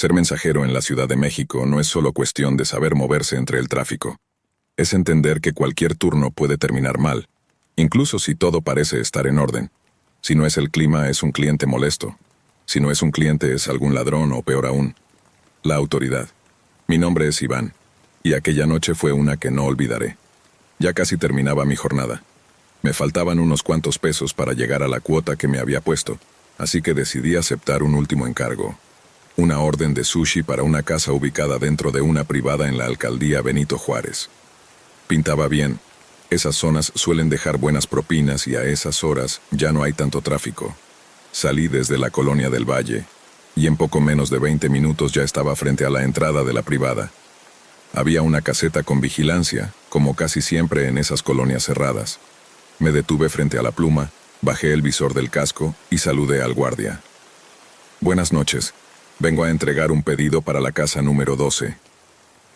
Ser mensajero en la Ciudad de México no es solo cuestión de saber moverse entre el tráfico. Es entender que cualquier turno puede terminar mal, incluso si todo parece estar en orden. Si no es el clima, es un cliente molesto. Si no es un cliente, es algún ladrón o peor aún, la autoridad. Mi nombre es Iván, y aquella noche fue una que no olvidaré. Ya casi terminaba mi jornada. Me faltaban unos cuantos pesos para llegar a la cuota que me había puesto, así que decidí aceptar un último encargo. Una orden de sushi para una casa ubicada dentro de una privada en la alcaldía Benito Juárez. Pintaba bien. Esas zonas suelen dejar buenas propinas y a esas horas ya no hay tanto tráfico. Salí desde la colonia del Valle, y en poco menos de 20 minutos ya estaba frente a la entrada de la privada. Había una caseta con vigilancia, como casi siempre en esas colonias cerradas. Me detuve frente a la pluma, bajé el visor del casco y saludé al guardia. Buenas noches. Vengo a entregar un pedido para la casa número 12.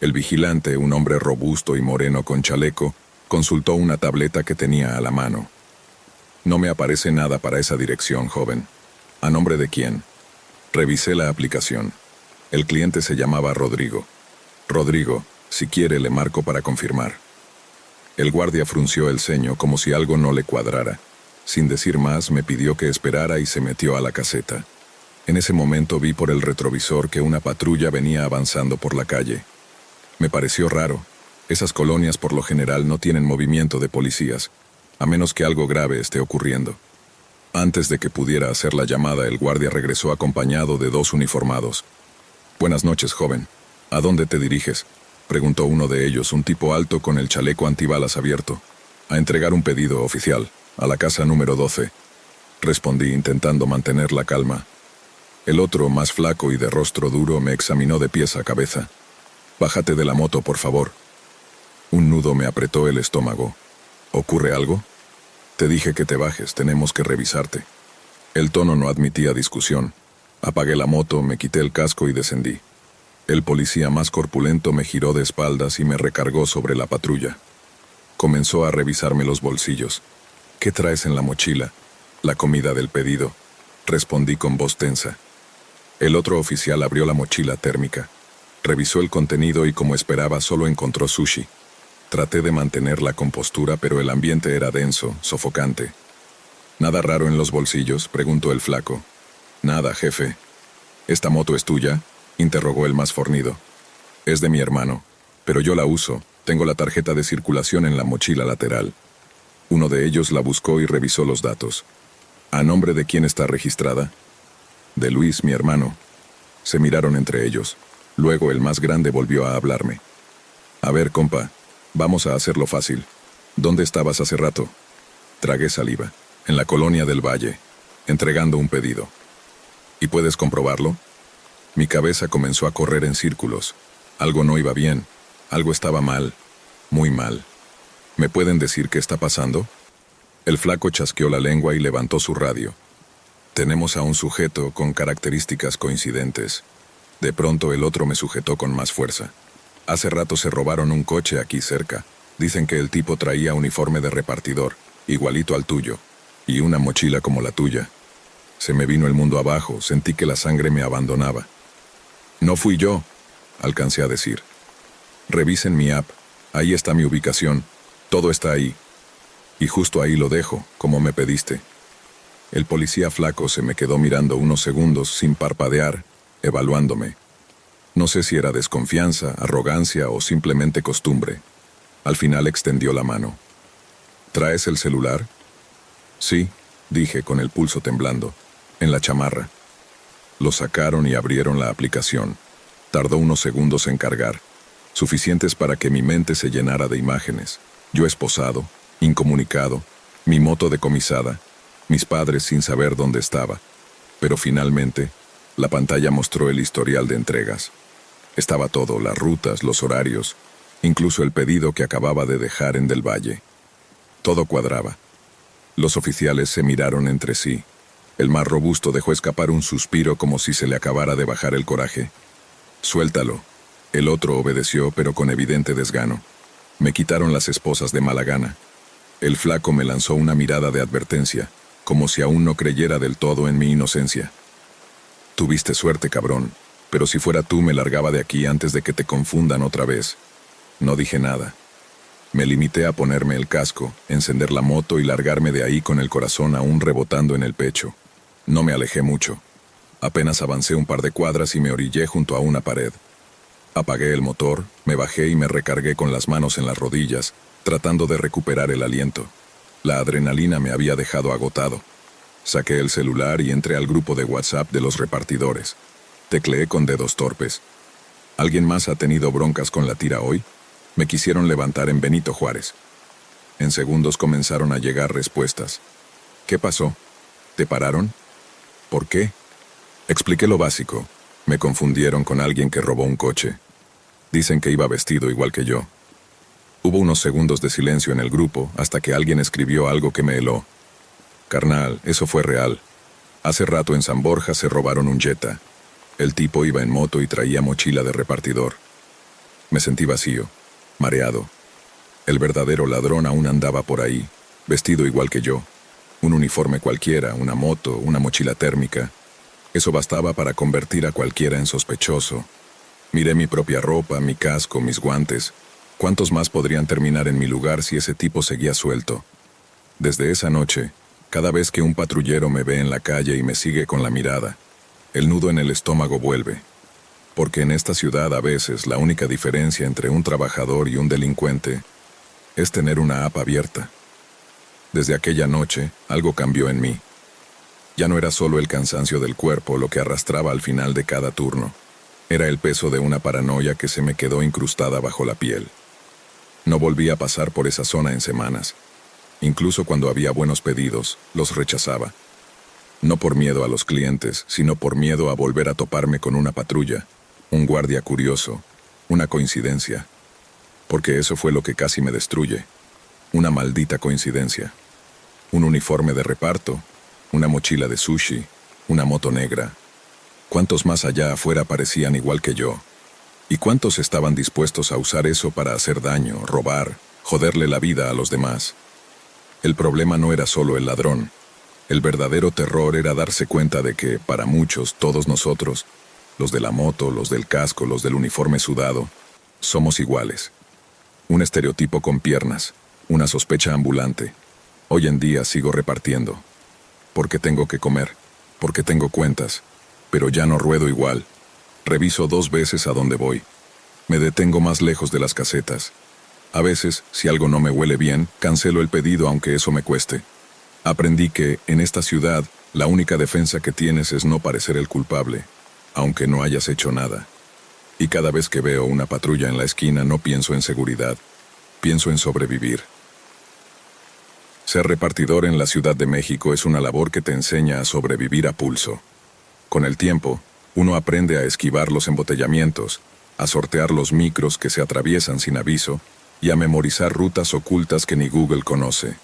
El vigilante, un hombre robusto y moreno con chaleco, consultó una tableta que tenía a la mano. No me aparece nada para esa dirección, joven. ¿A nombre de quién? Revisé la aplicación. El cliente se llamaba Rodrigo. Rodrigo, si quiere le marco para confirmar. El guardia frunció el ceño como si algo no le cuadrara. Sin decir más, me pidió que esperara y se metió a la caseta. En ese momento vi por el retrovisor que una patrulla venía avanzando por la calle. Me pareció raro. Esas colonias por lo general no tienen movimiento de policías, a menos que algo grave esté ocurriendo. Antes de que pudiera hacer la llamada, el guardia regresó acompañado de 2 uniformados. «Buenas noches, joven. ¿A dónde te diriges?», preguntó uno de ellos, un tipo alto con el chaleco antibalas abierto. «A entregar un pedido oficial, a la casa número 12», respondí intentando mantener la calma. El otro, más flaco y de rostro duro, me examinó de pies a cabeza. «Bájate de la moto, por favor». Un nudo me apretó el estómago. ¿Ocurre algo? Te dije que te bajes, tenemos que revisarte. El tono no admitía discusión. Apagué la moto, me quité el casco y descendí. El policía más corpulento me giró de espaldas y me recargó sobre la patrulla. Comenzó a revisarme los bolsillos. «¿Qué traes en la mochila?» «La comida del pedido», respondí con voz tensa. El otro oficial abrió la mochila térmica. Revisó el contenido y, como esperaba, solo encontró sushi. Traté de mantener la compostura, pero el ambiente era denso, sofocante. «¿Nada raro en los bolsillos?», preguntó el flaco. «Nada, jefe». «¿Esta moto es tuya?», interrogó el más fornido. «Es de mi hermano, pero yo la uso. Tengo la tarjeta de circulación en la mochila lateral». Uno de ellos la buscó y revisó los datos. «¿A nombre de quién está registrada?». «De Luis, mi hermano». Se miraron entre ellos. Luego el más grande volvió a hablarme. «A ver, compa, vamos a hacerlo fácil. ¿Dónde estabas hace rato?». Tragué saliva. «En la colonia del Valle, entregando un pedido». «¿Y puedes comprobarlo?». Mi cabeza comenzó a correr en círculos. Algo no iba bien. Algo estaba mal. Muy mal. ¿Me pueden decir qué está pasando?». El flaco chasqueó la lengua y levantó su radio. «Tenemos a un sujeto con características coincidentes». De pronto el otro me sujetó con más fuerza. «Hace rato se robaron un coche aquí cerca. Dicen que el tipo traía uniforme de repartidor, igualito al tuyo, y una mochila como la tuya». Se me vino el mundo abajo, sentí que la sangre me abandonaba. «No fui yo», alcancé a decir. «Revisen mi app, ahí está mi ubicación, todo está ahí. Y justo ahí lo dejo, como me pediste». El policía flaco se me quedó mirando unos segundos sin parpadear, evaluándome. No sé si era desconfianza, arrogancia o simplemente costumbre. Al final extendió la mano. «¿Traes el celular?». «Sí», dije con el pulso temblando, «en la chamarra». Lo sacaron y abrieron la aplicación. Tardó unos segundos en cargar, suficientes para que mi mente se llenara de imágenes. Yo esposado, incomunicado, mi moto decomisada, mis padres sin saber dónde estaba. Pero finalmente, la pantalla mostró el historial de entregas. Estaba todo, las rutas, los horarios, incluso el pedido que acababa de dejar en Del Valle. Todo cuadraba. Los oficiales se miraron entre sí. El más robusto dejó escapar un suspiro como si se le acabara de bajar el coraje. «Suéltalo». El otro obedeció, pero con evidente desgano. Me quitaron las esposas de mala gana. El flaco me lanzó una mirada de advertencia, como si aún no creyera del todo en mi inocencia. «Tuviste suerte, cabrón, Pero si fuera tú, me largaba de aquí antes de que te confundan otra vez. No dije nada. Me limité a ponerme el casco, encender la moto y largarme de ahí con el corazón aún rebotando en el pecho. No me alejé mucho. Apenas avancé un par de cuadras y me orillé junto a una pared. Apagué el motor, me bajé y me recargué con las manos en las rodillas, tratando de recuperar el aliento. La adrenalina me había dejado agotado. Saqué el celular y entré al grupo de WhatsApp de los repartidores. Tecleé con dedos torpes. ¿Alguien más ha tenido broncas con la tira hoy? Me quisieron levantar en Benito Juárez. En segundos comenzaron a llegar respuestas. ¿Qué pasó? ¿Te pararon? ¿Por qué? Expliqué lo básico. Me confundieron con alguien que robó un coche. Dicen que iba vestido igual que yo. Hubo unos segundos de silencio en el grupo hasta que alguien escribió algo que me heló. Carnal, eso fue real. Hace rato en San Borja se robaron un Jetta. El tipo iba en moto y traía mochila de repartidor. Me sentí vacío, mareado. El verdadero ladrón aún andaba por ahí, vestido igual que yo. Un uniforme cualquiera, una moto, una mochila térmica. Eso bastaba para convertir a cualquiera en sospechoso. Miré mi propia ropa, mi casco, mis guantes. ¿Cuántos más podrían terminar en mi lugar si ese tipo seguía suelto? Desde esa noche, cada vez que un patrullero me ve en la calle y me sigue con la mirada, el nudo en el estómago vuelve. Porque en esta ciudad a veces la única diferencia entre un trabajador y un delincuente es tener una app abierta. Desde aquella noche, algo cambió en mí. Ya no era solo el cansancio del cuerpo lo que arrastraba al final de cada turno. Era el peso de una paranoia que se me quedó incrustada bajo la piel. No volví a pasar por esa zona en semanas. Incluso cuando había buenos pedidos, los rechazaba. No por miedo a los clientes, sino por miedo a volver a toparme con una patrulla, un guardia curioso, una coincidencia. Porque eso fue lo que casi me destruye. Una maldita coincidencia. Un uniforme de reparto, una mochila de sushi, una moto negra. ¿Cuántos más allá afuera parecían igual que yo? ¿Y cuántos estaban dispuestos a usar eso para hacer daño, robar, joderle la vida a los demás? El problema no era solo el ladrón. El verdadero terror era darse cuenta de que, para muchos, todos nosotros, los de la moto, los del casco, los del uniforme sudado, somos iguales. Un estereotipo con piernas, una sospecha ambulante. Hoy en día sigo repartiendo. Porque tengo que comer, porque tengo cuentas, pero ya no ruedo igual. Reviso 2 veces a dónde voy. Me detengo más lejos de las casetas. A veces, si algo no me huele bien, cancelo el pedido aunque eso me cueste. Aprendí que, en esta ciudad, la única defensa que tienes es no parecer el culpable, aunque no hayas hecho nada. Y cada vez que veo una patrulla en la esquina no pienso en seguridad, pienso en sobrevivir. Ser repartidor en la Ciudad de México es una labor que te enseña a sobrevivir a pulso. Con el tiempo, uno aprende a esquivar los embotellamientos, a sortear los micros que se atraviesan sin aviso y a memorizar rutas ocultas que ni Google conoce.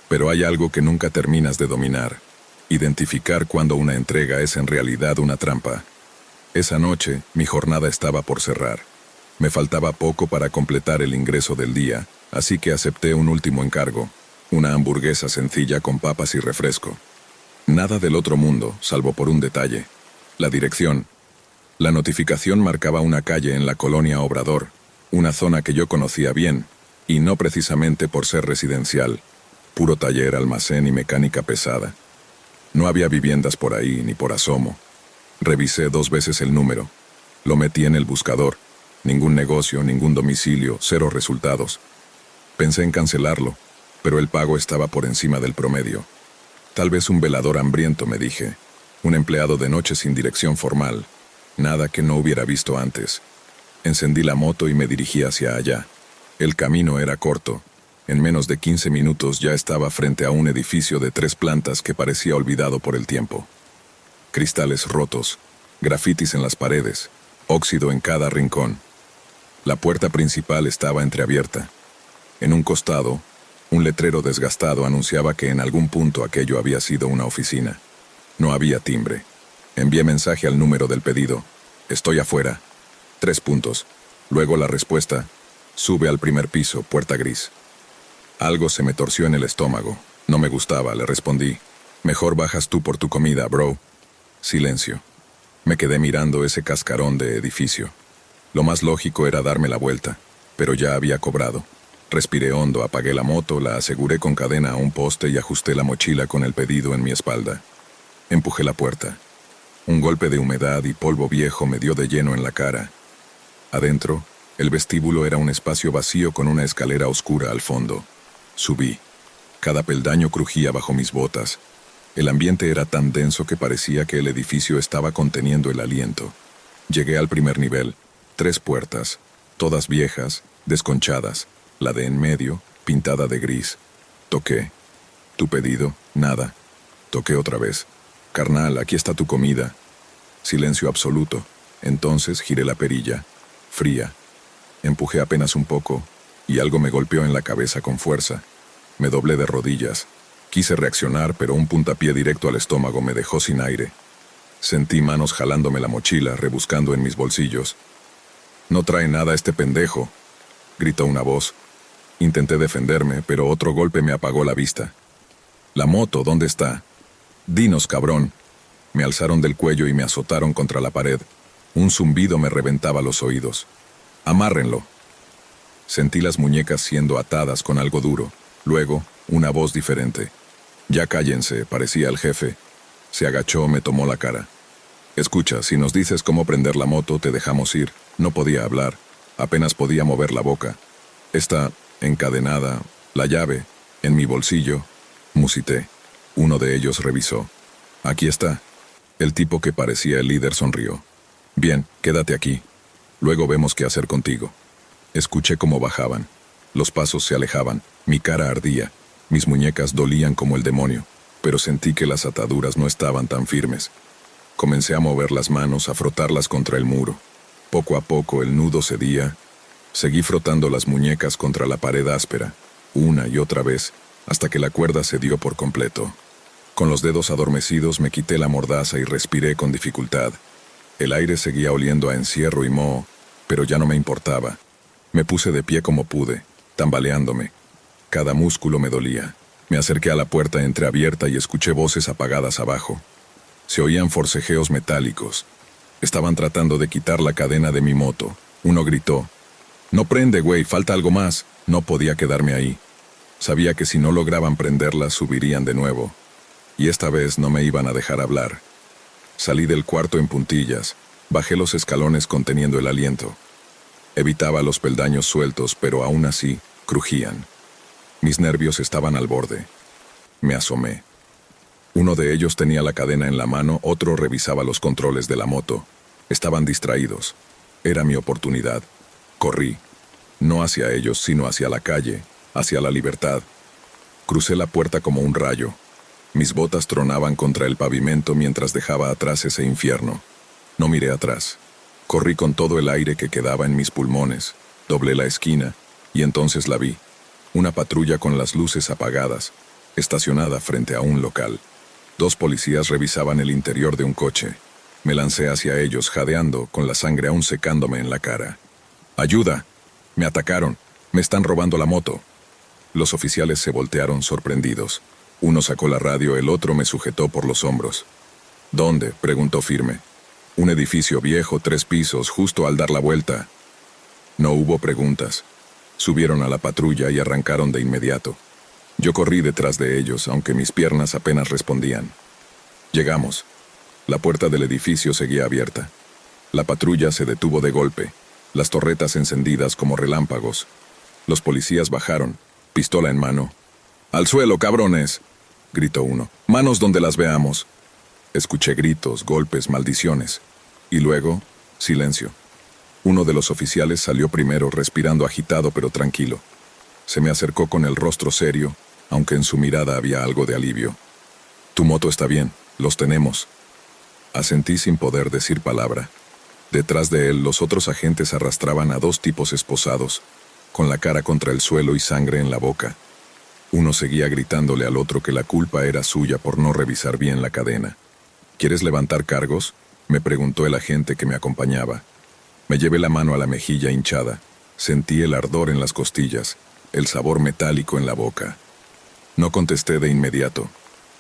Pero hay algo que nunca terminas de dominar: identificar cuando una entrega es en realidad una trampa. Esa noche, mi jornada estaba por cerrar. Me faltaba poco para completar el ingreso del día, así que acepté un último encargo: una hamburguesa sencilla con papas y refresco. Nada del otro mundo, salvo por un detalle: la dirección. La notificación marcaba una calle en la colonia Obrador, una zona que yo conocía bien, y no precisamente por ser residencial, puro taller, almacén y mecánica pesada. No había viviendas por ahí, ni por asomo. Revisé 2 veces el número. Lo metí en el buscador. Ningún negocio, ningún domicilio, 0 resultados. Pensé en cancelarlo, pero el pago estaba por encima del promedio. Tal vez un velador hambriento, me dije. Un empleado de noche sin dirección formal. Nada que no hubiera visto antes. Encendí la moto y me dirigí hacia allá. El camino era corto. En menos de 15 minutos ya estaba frente a un edificio de 3 plantas que parecía olvidado por el tiempo. Cristales rotos, grafitis en las paredes, óxido en cada rincón. La puerta principal estaba entreabierta. En un costado, un letrero desgastado anunciaba que en algún punto aquello había sido una oficina. No había timbre. Envié mensaje al número del pedido: estoy afuera. 3 puntos. Luego la respuesta: sube al primer piso, puerta gris. Algo se me torció en el estómago. No me gustaba, le respondí. Mejor bajas tú por tu comida, bro. Silencio. Me quedé mirando ese cascarón de edificio. Lo más lógico era darme la vuelta, pero ya había cobrado. Respiré hondo, apagué la moto, la aseguré con cadena a un poste y ajusté la mochila con el pedido en mi espalda. Empujé la puerta. Un golpe de humedad y polvo viejo me dio de lleno en la cara. Adentro, el vestíbulo era un espacio vacío con una escalera oscura al fondo. Subí. Cada peldaño crujía bajo mis botas. El ambiente era tan denso que parecía que el edificio estaba conteniendo el aliento. Llegué al primer nivel. 3 puertas, todas viejas, desconchadas. La de en medio, pintada de gris. Toqué. ¿Tu pedido? Nada. Toqué otra vez. Carnal, aquí está tu comida. Silencio absoluto. Entonces giré la perilla. Fría. Empujé apenas un poco, y algo me golpeó en la cabeza con fuerza. Me doblé de rodillas. Quise reaccionar, pero un puntapié directo al estómago me dejó sin aire. Sentí manos jalándome la mochila, rebuscando en mis bolsillos. «No trae nada este pendejo», gritó una voz. Intenté defenderme, pero otro golpe me apagó la vista. «La moto, ¿dónde está?» «Dinos, cabrón». Me alzaron del cuello y me azotaron contra la pared. Un zumbido me reventaba los oídos. «Amárrenlo». Sentí las muñecas siendo atadas con algo duro. Luego, una voz diferente. «Ya cállense», parecía el jefe. Se agachó, me tomó la cara. «Escucha, si nos dices cómo prender la moto, te dejamos ir». No podía hablar. Apenas podía mover la boca. Está encadenada, la llave, en mi bolsillo. Musité. Uno de ellos revisó. «Aquí está». El tipo que parecía el líder sonrió. «Bien, quédate aquí. Luego vemos qué hacer contigo». Escuché cómo bajaban. Los pasos se alejaban. Mi cara ardía. Mis muñecas dolían como el demonio, pero sentí que las ataduras no estaban tan firmes. Comencé a mover las manos, a frotarlas contra el muro. Poco a poco el nudo cedía. Seguí frotando las muñecas contra la pared áspera, una y otra vez, hasta que la cuerda cedió por completo. Con los dedos adormecidos me quité la mordaza y respiré con dificultad. El aire seguía oliendo a encierro y moho, pero ya no me importaba. Me puse de pie como pude, tambaleándome. Cada músculo me dolía. Me acerqué a la puerta entreabierta y escuché voces apagadas abajo. Se oían forcejeos metálicos. Estaban tratando de quitar la cadena de mi moto. Uno gritó: «No prende, güey, falta algo más». No podía quedarme ahí. Sabía que si no lograban prenderla, subirían de nuevo. Y esta vez no me iban a dejar hablar. Salí del cuarto en puntillas. Bajé los escalones conteniendo el aliento. Evitaba los peldaños sueltos, pero aún así, crujían. Mis nervios estaban al borde. Me asomé. Uno de ellos tenía la cadena en la mano, otro revisaba los controles de la moto. Estaban distraídos. Era mi oportunidad. Corrí. No hacia ellos, sino hacia la calle, hacia la libertad. Crucé la puerta como un rayo. Mis botas tronaban contra el pavimento mientras dejaba atrás ese infierno. No miré atrás. Corrí con todo el aire que quedaba en mis pulmones. Doblé la esquina, y entonces la vi. Una patrulla con las luces apagadas, estacionada frente a un local. 2 policías revisaban el interior de un coche. Me lancé hacia ellos, jadeando, con la sangre aún secándome en la cara. «¡Ayuda! Me atacaron. Me están robando la moto». Los oficiales se voltearon sorprendidos. Uno sacó la radio, el otro me sujetó por los hombros. «¿Dónde?», preguntó firme. «Un edificio viejo, 3 pisos, justo al dar la vuelta». No hubo preguntas. Subieron a la patrulla y arrancaron de inmediato. Yo corrí detrás de ellos, aunque mis piernas apenas respondían. Llegamos. La puerta del edificio seguía abierta. La patrulla se detuvo de golpe, las torretas encendidas como relámpagos. Los policías bajaron, pistola en mano. «¡Al suelo, cabrones!», gritó uno. «¡Manos donde las veamos!». Escuché gritos, golpes, maldiciones. Y luego, silencio. Uno de los oficiales salió primero, respirando agitado pero tranquilo. Se me acercó con el rostro serio, aunque en su mirada había algo de alivio. «Tu moto está bien, los tenemos». Asentí sin poder decir palabra. Detrás de él, los otros agentes arrastraban a 2 tipos esposados, con la cara contra el suelo y sangre en la boca. Uno seguía gritándole al otro que la culpa era suya por no revisar bien la cadena. «¿Quieres levantar cargos?», me preguntó el agente que me acompañaba. Me llevé la mano a la mejilla hinchada. Sentí el ardor en las costillas, el sabor metálico en la boca. No contesté de inmediato.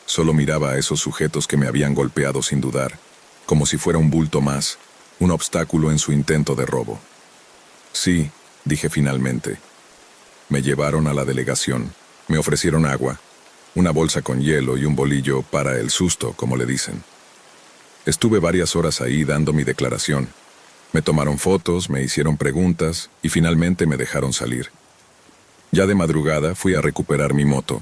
Solo miraba a esos sujetos que me habían golpeado sin dudar. como si fuera un bulto más, un obstáculo en su intento de robo. Sí, dije finalmente. Me llevaron a la delegación. Me ofrecieron agua, una bolsa con hielo y un bolillo para el susto, como le dicen. Estuve varias horas ahí dando mi declaración. Me tomaron fotos, me hicieron preguntas y finalmente me dejaron salir. Ya de madrugada fui a recuperar mi moto.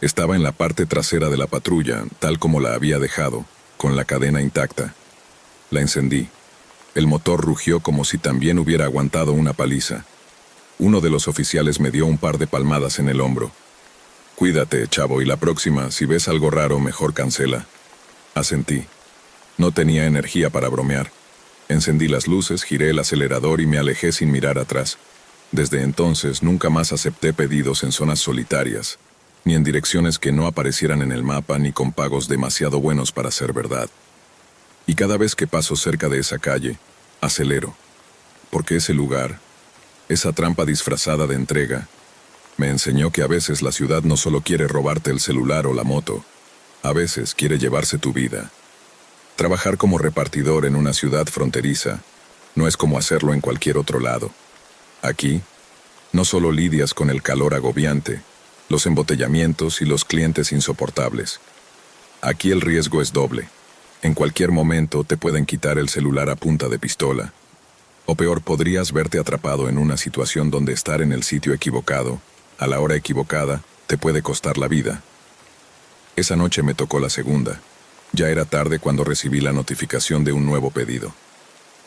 Estaba en la parte trasera de la patrulla, tal como la había dejado, con la cadena intacta. La encendí. El motor rugió como si también hubiera aguantado una paliza. Uno de los oficiales me dio un par de palmadas en el hombro. Cuídate, chavo, y la próxima, si ves algo raro, mejor cancela. Asentí. No tenía energía para bromear. Encendí las luces, giré el acelerador y me alejé sin mirar atrás. Desde entonces nunca más acepté pedidos en zonas solitarias, ni en direcciones que no aparecieran en el mapa ni con pagos demasiado buenos para ser verdad. Y cada vez que paso cerca de esa calle, acelero, porque ese lugar, esa trampa disfrazada de entrega, me enseñó que a veces la ciudad no solo quiere robarte el celular o la moto, a veces quiere llevarse tu vida. Trabajar como repartidor en una ciudad fronteriza no es como hacerlo en cualquier otro lado. Aquí, no solo lidias con el calor agobiante, los embotellamientos y los clientes insoportables. Aquí el riesgo es doble. En cualquier momento te pueden quitar el celular a punta de pistola. O peor, podrías verte atrapado en una situación donde estar en el sitio equivocado, a la hora equivocada, te puede costar la vida. Esa noche me tocó la segunda. Ya era tarde cuando recibí la notificación de un nuevo pedido.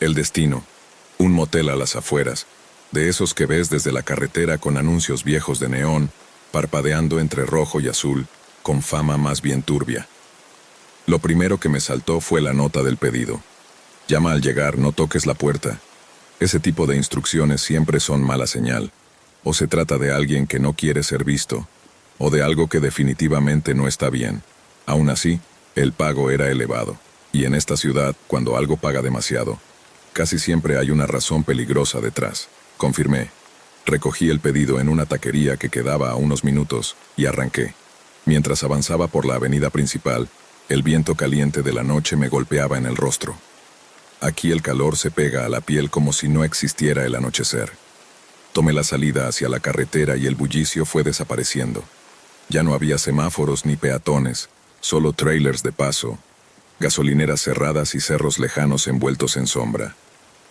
El destino, un motel a las afueras, de esos que ves desde la carretera con anuncios viejos de neón, parpadeando entre rojo y azul, con fama más bien turbia. Lo primero que me saltó fue la nota del pedido. Llama al llegar, no toques la puerta. Ese tipo de instrucciones siempre son mala señal. O se trata de alguien que no quiere ser visto, o de algo que definitivamente no está bien. Aún así, el pago era elevado, y en esta ciudad, cuando algo paga demasiado, casi siempre hay una razón peligrosa detrás. Confirmé. Recogí el pedido en una taquería que quedaba a unos minutos y arranqué. Mientras avanzaba por la avenida principal, el viento caliente de la noche me golpeaba en el rostro. Aquí el calor se pega a la piel como si no existiera el anochecer. Tomé la salida hacia la carretera y el bullicio fue desapareciendo. Ya no había semáforos ni peatones, solo trailers de paso, gasolineras cerradas y cerros lejanos envueltos en sombra.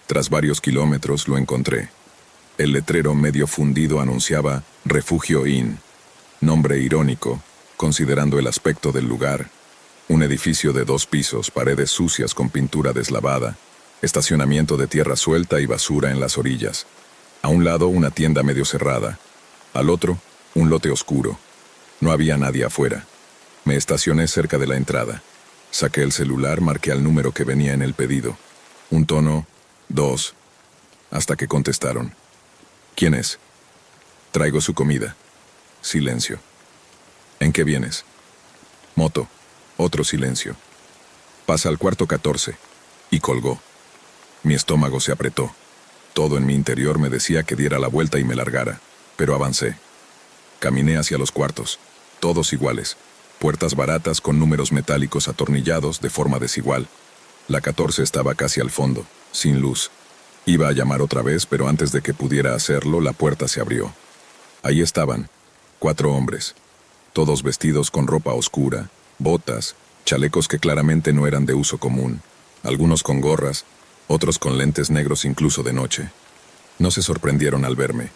Tras varios kilómetros lo encontré. El letrero medio fundido anunciaba Refugio Inn, nombre irónico, considerando el aspecto del lugar. Un edificio de 2 pisos, paredes sucias con pintura deslavada, estacionamiento de tierra suelta y basura en las orillas. A un lado una tienda medio cerrada, al otro un lote oscuro. No había nadie afuera. Me estacioné cerca de la entrada. Saqué el celular, marqué al número que venía en el pedido. Un tono, 2, hasta que contestaron. ¿Quién es? Traigo su comida. Silencio. ¿En qué vienes? Moto. Otro silencio. Pasa al cuarto 14. Y colgó. Mi estómago se apretó. Todo en mi interior me decía que diera la vuelta y me largara, pero avancé. Caminé hacia los cuartos, todos iguales. Puertas baratas con números metálicos atornillados de forma desigual. La 14 estaba casi al fondo, sin luz. Iba a llamar otra vez, pero antes de que pudiera hacerlo, la puerta se abrió. Ahí estaban, 4 hombres, todos vestidos con ropa oscura, botas, chalecos que claramente no eran de uso común, algunos con gorras, otros con lentes negros incluso de noche. No se sorprendieron al verme.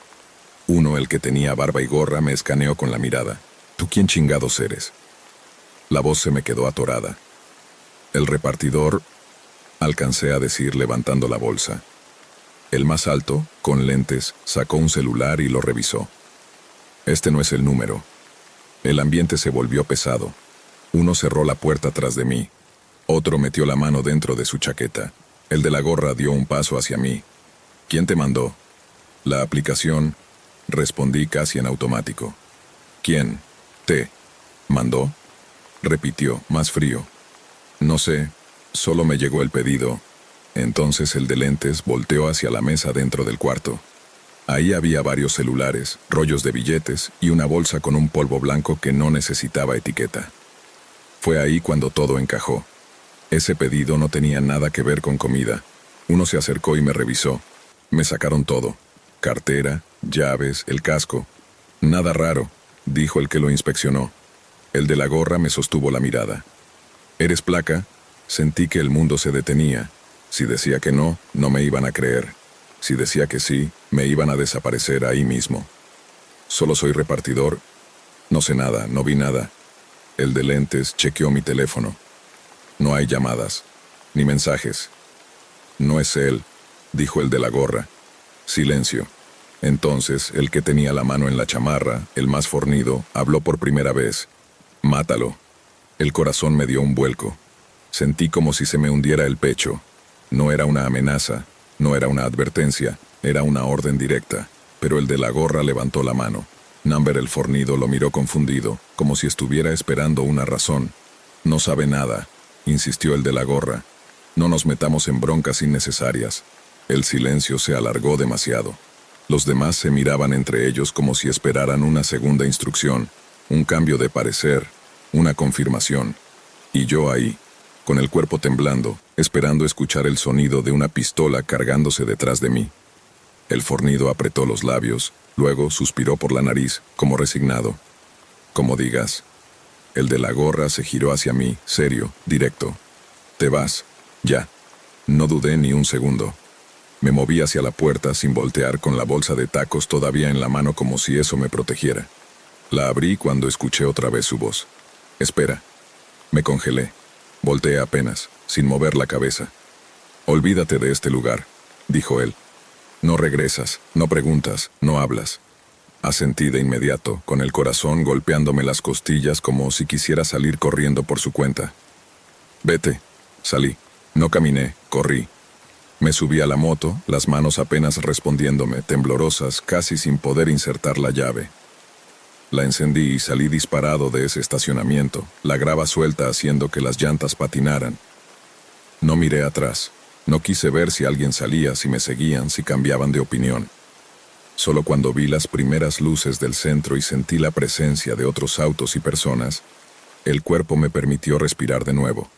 Uno, el que tenía barba y gorra, me escaneó con la mirada. ¿Tú quién chingados eres? La voz se me quedó atorada. El repartidor, alcancé a decir levantando la bolsa. El más alto, con lentes, sacó un celular y lo revisó. Este no es el número. El ambiente se volvió pesado. Uno cerró la puerta tras de mí. Otro metió la mano dentro de su chaqueta. El de la gorra dio un paso hacia mí. ¿Quién te mandó? La aplicación, respondí casi en automático. ¿Quién te mandó? Repitió, más frío. No sé, solo me llegó el pedido. Entonces el de lentes volteó hacia la mesa dentro del cuarto. Ahí había varios celulares, rollos de billetes y una bolsa con un polvo blanco que no necesitaba etiqueta. Fue ahí cuando todo encajó. Ese pedido no tenía nada que ver con comida. Uno se acercó y me revisó. Me sacaron todo. Cartera, llaves, el casco. Nada raro, dijo el que lo inspeccionó. El de la gorra me sostuvo la mirada. ¿Eres placa? Sentí que el mundo se detenía. Si decía que no, no me iban a creer. Si decía que sí, me iban a desaparecer ahí mismo. ¿Solo soy repartidor? No sé nada, no vi nada. El de lentes chequeó mi teléfono. No hay llamadas, ni mensajes. No es él, dijo el de la gorra. Silencio. Entonces, el que tenía la mano en la chamarra, el más fornido, habló por primera vez. Mátalo. El corazón me dio un vuelco. Sentí como si se me hundiera el pecho. No era una amenaza, no era una advertencia, era una orden directa. Pero el de la gorra levantó la mano. Number el fornido lo miró confundido, como si estuviera esperando una razón. No sabe nada, insistió el de la gorra. No nos metamos en broncas innecesarias. El silencio se alargó demasiado. Los demás se miraban entre ellos como si esperaran una segunda instrucción, un cambio de parecer, una confirmación. Y yo ahí, con el cuerpo temblando, esperando escuchar el sonido de una pistola cargándose detrás de mí. El fornido apretó los labios, luego suspiró por la nariz, como resignado. Como digas. El de la gorra se giró hacia mí, serio, directo. Te vas, ya. No dudé ni un segundo. Me moví hacia la puerta sin voltear con la bolsa de tacos todavía en la mano como si eso me protegiera. La abrí cuando escuché otra vez su voz. Espera. Me congelé. Volteé apenas, sin mover la cabeza. Olvídate de este lugar, dijo él. No regresas, no preguntas, no hablas. Asentí de inmediato, con el corazón golpeándome las costillas como si quisiera salir corriendo por su cuenta. Vete. Salí. No caminé, corrí. Me subí a la moto, las manos apenas respondiéndome, temblorosas, casi sin poder insertar la llave. La encendí y salí disparado de ese estacionamiento, la grava suelta haciendo que las llantas patinaran. No miré atrás. No quise ver si alguien salía, si me seguían, si cambiaban de opinión. Solo cuando vi las primeras luces del centro y sentí la presencia de otros autos y personas, el cuerpo me permitió respirar de nuevo.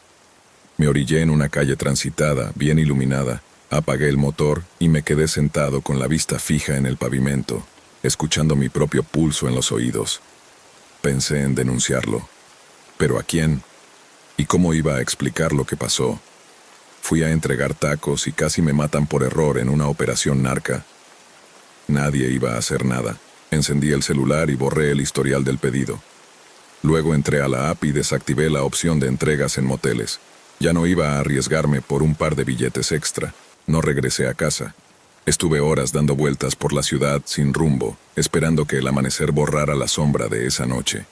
Me orillé en una calle transitada, bien iluminada, apagué el motor y me quedé sentado con la vista fija en el pavimento, escuchando mi propio pulso en los oídos. Pensé en denunciarlo. ¿Pero a quién? ¿Y cómo iba a explicar lo que pasó? Fui a entregar tacos y casi me matan por error en una operación narca. Nadie iba a hacer nada. Encendí el celular y borré el historial del pedido. Luego entré a la app y desactivé la opción de entregas en moteles. Ya no iba a arriesgarme por un par de billetes extra. No regresé a casa. Estuve horas dando vueltas por la ciudad sin rumbo, esperando que el amanecer borrara la sombra de esa noche.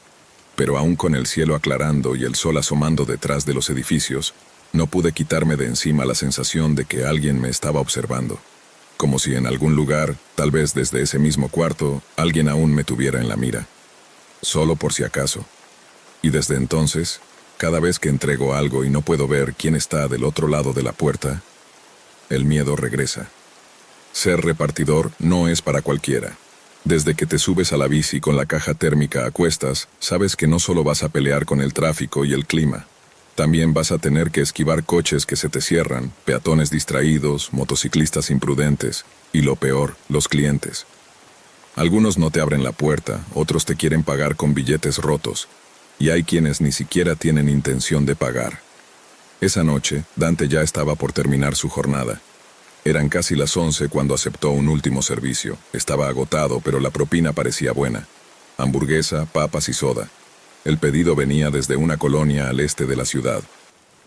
Pero aún con el cielo aclarando y el sol asomando detrás de los edificios, no pude quitarme de encima la sensación de que alguien me estaba observando. Como si en algún lugar, tal vez desde ese mismo cuarto, alguien aún me tuviera en la mira. Solo por si acaso. Y desde entonces, cada vez que entrego algo y no puedo ver quién está del otro lado de la puerta, el miedo regresa. Ser repartidor no es para cualquiera. Desde que te subes a la bici con la caja térmica a cuestas, sabes que no solo vas a pelear con el tráfico y el clima. También vas a tener que esquivar coches que se te cierran, peatones distraídos, motociclistas imprudentes y, lo peor, los clientes. Algunos no te abren la puerta, otros te quieren pagar con billetes rotos, y hay quienes ni siquiera tienen intención de pagar. Esa noche, Dante ya estaba por terminar su jornada. Eran casi las 11 cuando aceptó un último servicio. Estaba agotado, pero la propina parecía buena. Hamburguesa, papas y soda. El pedido venía desde una colonia al este de la ciudad.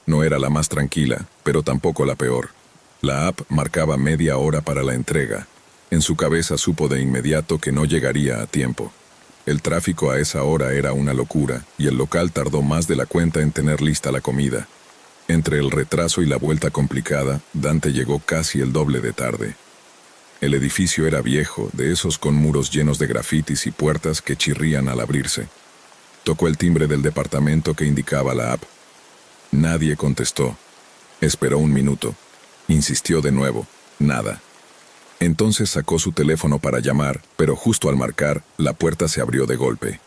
No era la más tranquila, pero tampoco la peor. La app marcaba media hora para la entrega. En su cabeza supo de inmediato que no llegaría a tiempo. El tráfico a esa hora era una locura, y el local tardó más de la cuenta en tener lista la comida. Entre el retraso y la vuelta complicada, Dante llegó casi el doble de tarde. El edificio era viejo, de esos con muros llenos de grafitis y puertas que chirrían al abrirse. Tocó el timbre del departamento que indicaba la app. Nadie contestó. Esperó un minuto. Insistió de nuevo. Nada. Entonces sacó su teléfono para llamar, pero justo al marcar, la puerta se abrió de golpe.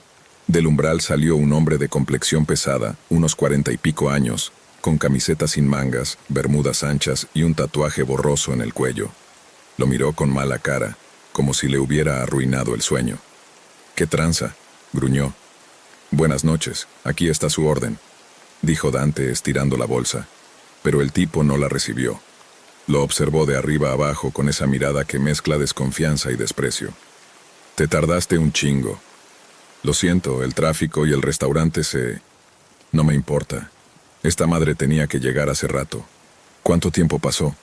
Del umbral salió un hombre de complexión pesada, unos 40 y pico años. con camiseta sin mangas, bermudas anchas y un tatuaje borroso en el cuello. Lo miró con mala cara, como si le hubiera arruinado el sueño. «¿Qué tranza?», gruñó. «Buenas noches, aquí está su orden», dijo Dante estirando la bolsa, pero el tipo no la recibió. Lo observó de arriba abajo con esa mirada que mezcla desconfianza y desprecio. «Te tardaste un chingo. Lo siento, el tráfico y el restaurante se... No me importa. Esta madre tenía que llegar hace rato. ¿Cuánto tiempo pasó?».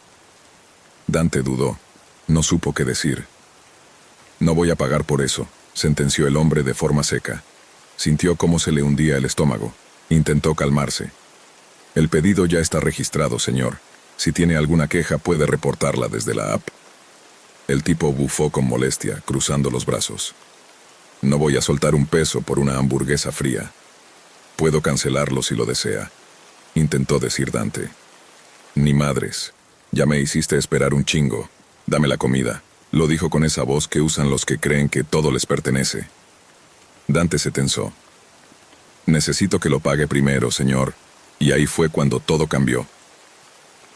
Dante dudó. No supo qué decir. «No voy a pagar por eso», sentenció el hombre de forma seca. Sintió cómo se le hundía el estómago. Intentó calmarse. «El pedido ya está registrado, señor. Si tiene alguna queja puede reportarla desde la app». El tipo bufó con molestia, cruzando los brazos. «No voy a soltar un peso por una hamburguesa fría. Puedo cancelarlo si lo desea», intentó decir Dante. «Ni madres. Ya me hiciste esperar un chingo. Dame la comida», lo dijo con esa voz que usan los que creen que todo les pertenece. Dante se tensó. «Necesito que lo pague primero, señor», y ahí fue cuando todo cambió.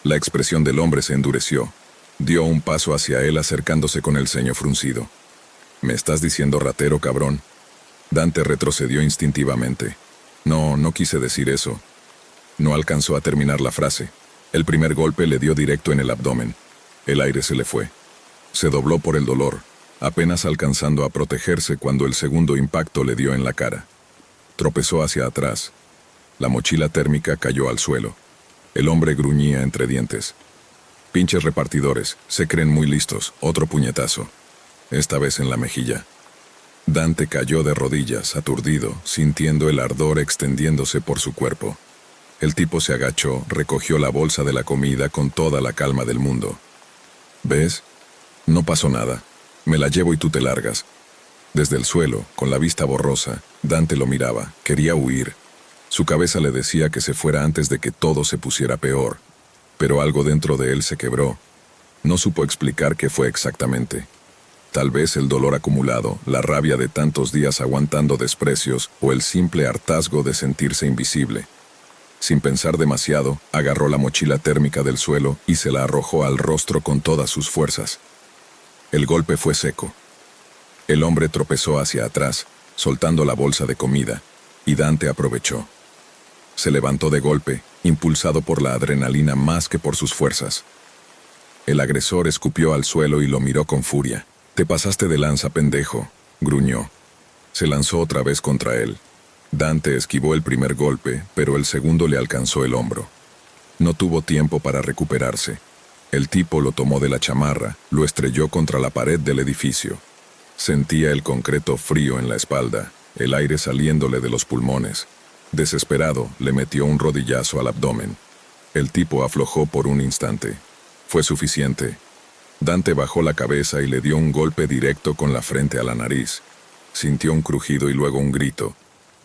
La expresión del hombre se endureció. Dio un paso hacia él acercándose con el ceño fruncido. «¿Me estás diciendo ratero, cabrón?». Dante retrocedió instintivamente. No quise decir eso». No alcanzó a terminar la frase. El primer golpe le dio directo en el abdomen. El aire se le fue. Se dobló por el dolor, apenas alcanzando a protegerse cuando el segundo impacto le dio en la cara. Tropezó hacia atrás. La mochila térmica cayó al suelo. El hombre gruñía entre dientes. «Pinches repartidores, se creen muy listos», otro puñetazo. Esta vez en la mejilla. Dante cayó de rodillas, aturdido, sintiendo el ardor extendiéndose por su cuerpo. El tipo se agachó, recogió la bolsa de la comida con toda la calma del mundo. «¿Ves? No pasó nada. Me la llevo y tú te largas». Desde el suelo, con la vista borrosa, Dante lo miraba, quería huir. Su cabeza le decía que se fuera antes de que todo se pusiera peor. Pero algo dentro de él se quebró. No supo explicar qué fue exactamente. Tal vez el dolor acumulado, la rabia de tantos días aguantando desprecios o el simple hartazgo de sentirse invisible. Sin pensar demasiado, agarró la mochila térmica del suelo y se la arrojó al rostro con todas sus fuerzas. El golpe fue seco. El hombre tropezó hacia atrás, soltando la bolsa de comida, y Dante aprovechó. Se levantó de golpe, impulsado por la adrenalina más que por sus fuerzas. El agresor escupió al suelo y lo miró con furia. «Te pasaste de lanza, pendejo», gruñó. Se lanzó otra vez contra él. Dante esquivó el primer golpe, pero el segundo le alcanzó el hombro. No tuvo tiempo para recuperarse. El tipo lo tomó de la chamarra, lo estrelló contra la pared del edificio. Sentía el concreto frío en la espalda, el aire saliéndole de los pulmones. Desesperado, le metió un rodillazo al abdomen. El tipo aflojó por un instante. Fue suficiente. Dante bajó la cabeza y le dio un golpe directo con la frente a la nariz. Sintió un crujido y luego un grito.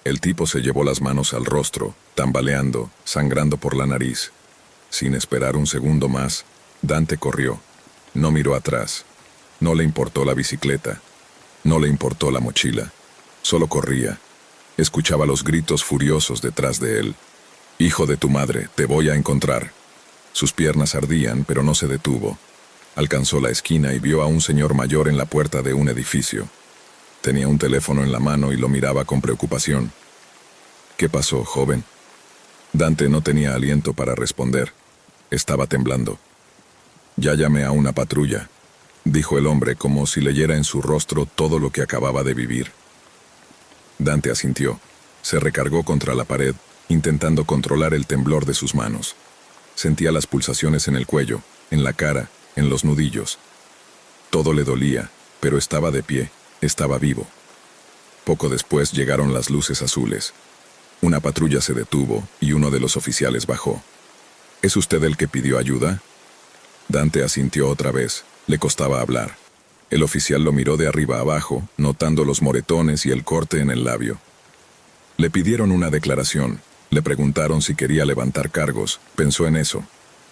El tipo se llevó las manos al rostro, tambaleando, sangrando por la nariz. Sin esperar un segundo más, Dante corrió. No miró atrás. No le importó la bicicleta. No le importó la mochila. Solo corría. Escuchaba los gritos furiosos detrás de él. «Hijo de tu madre, te voy a encontrar». Sus piernas ardían, pero no se detuvo. Alcanzó la esquina y vio a un señor mayor en la puerta de un edificio. Tenía un teléfono en la mano y lo miraba con preocupación. «¿Qué pasó, joven?». Dante no tenía aliento para responder. Estaba temblando. «Ya llamé a una patrulla», dijo el hombre como si leyera en su rostro todo lo que acababa de vivir. Dante asintió. Se recargó contra la pared, intentando controlar el temblor de sus manos. Sentía las pulsaciones en el cuello, en la cara, en los nudillos. Todo le dolía, pero estaba de pie, estaba vivo. Poco después llegaron las luces azules. Una patrulla se detuvo y uno de los oficiales bajó. «¿Es usted el que pidió ayuda?». Dante asintió otra vez. Le costaba hablar. El oficial lo miró de arriba abajo, notando los moretones y el corte en el labio. Le pidieron una declaración. Le preguntaron si quería levantar cargos. Pensó en eso.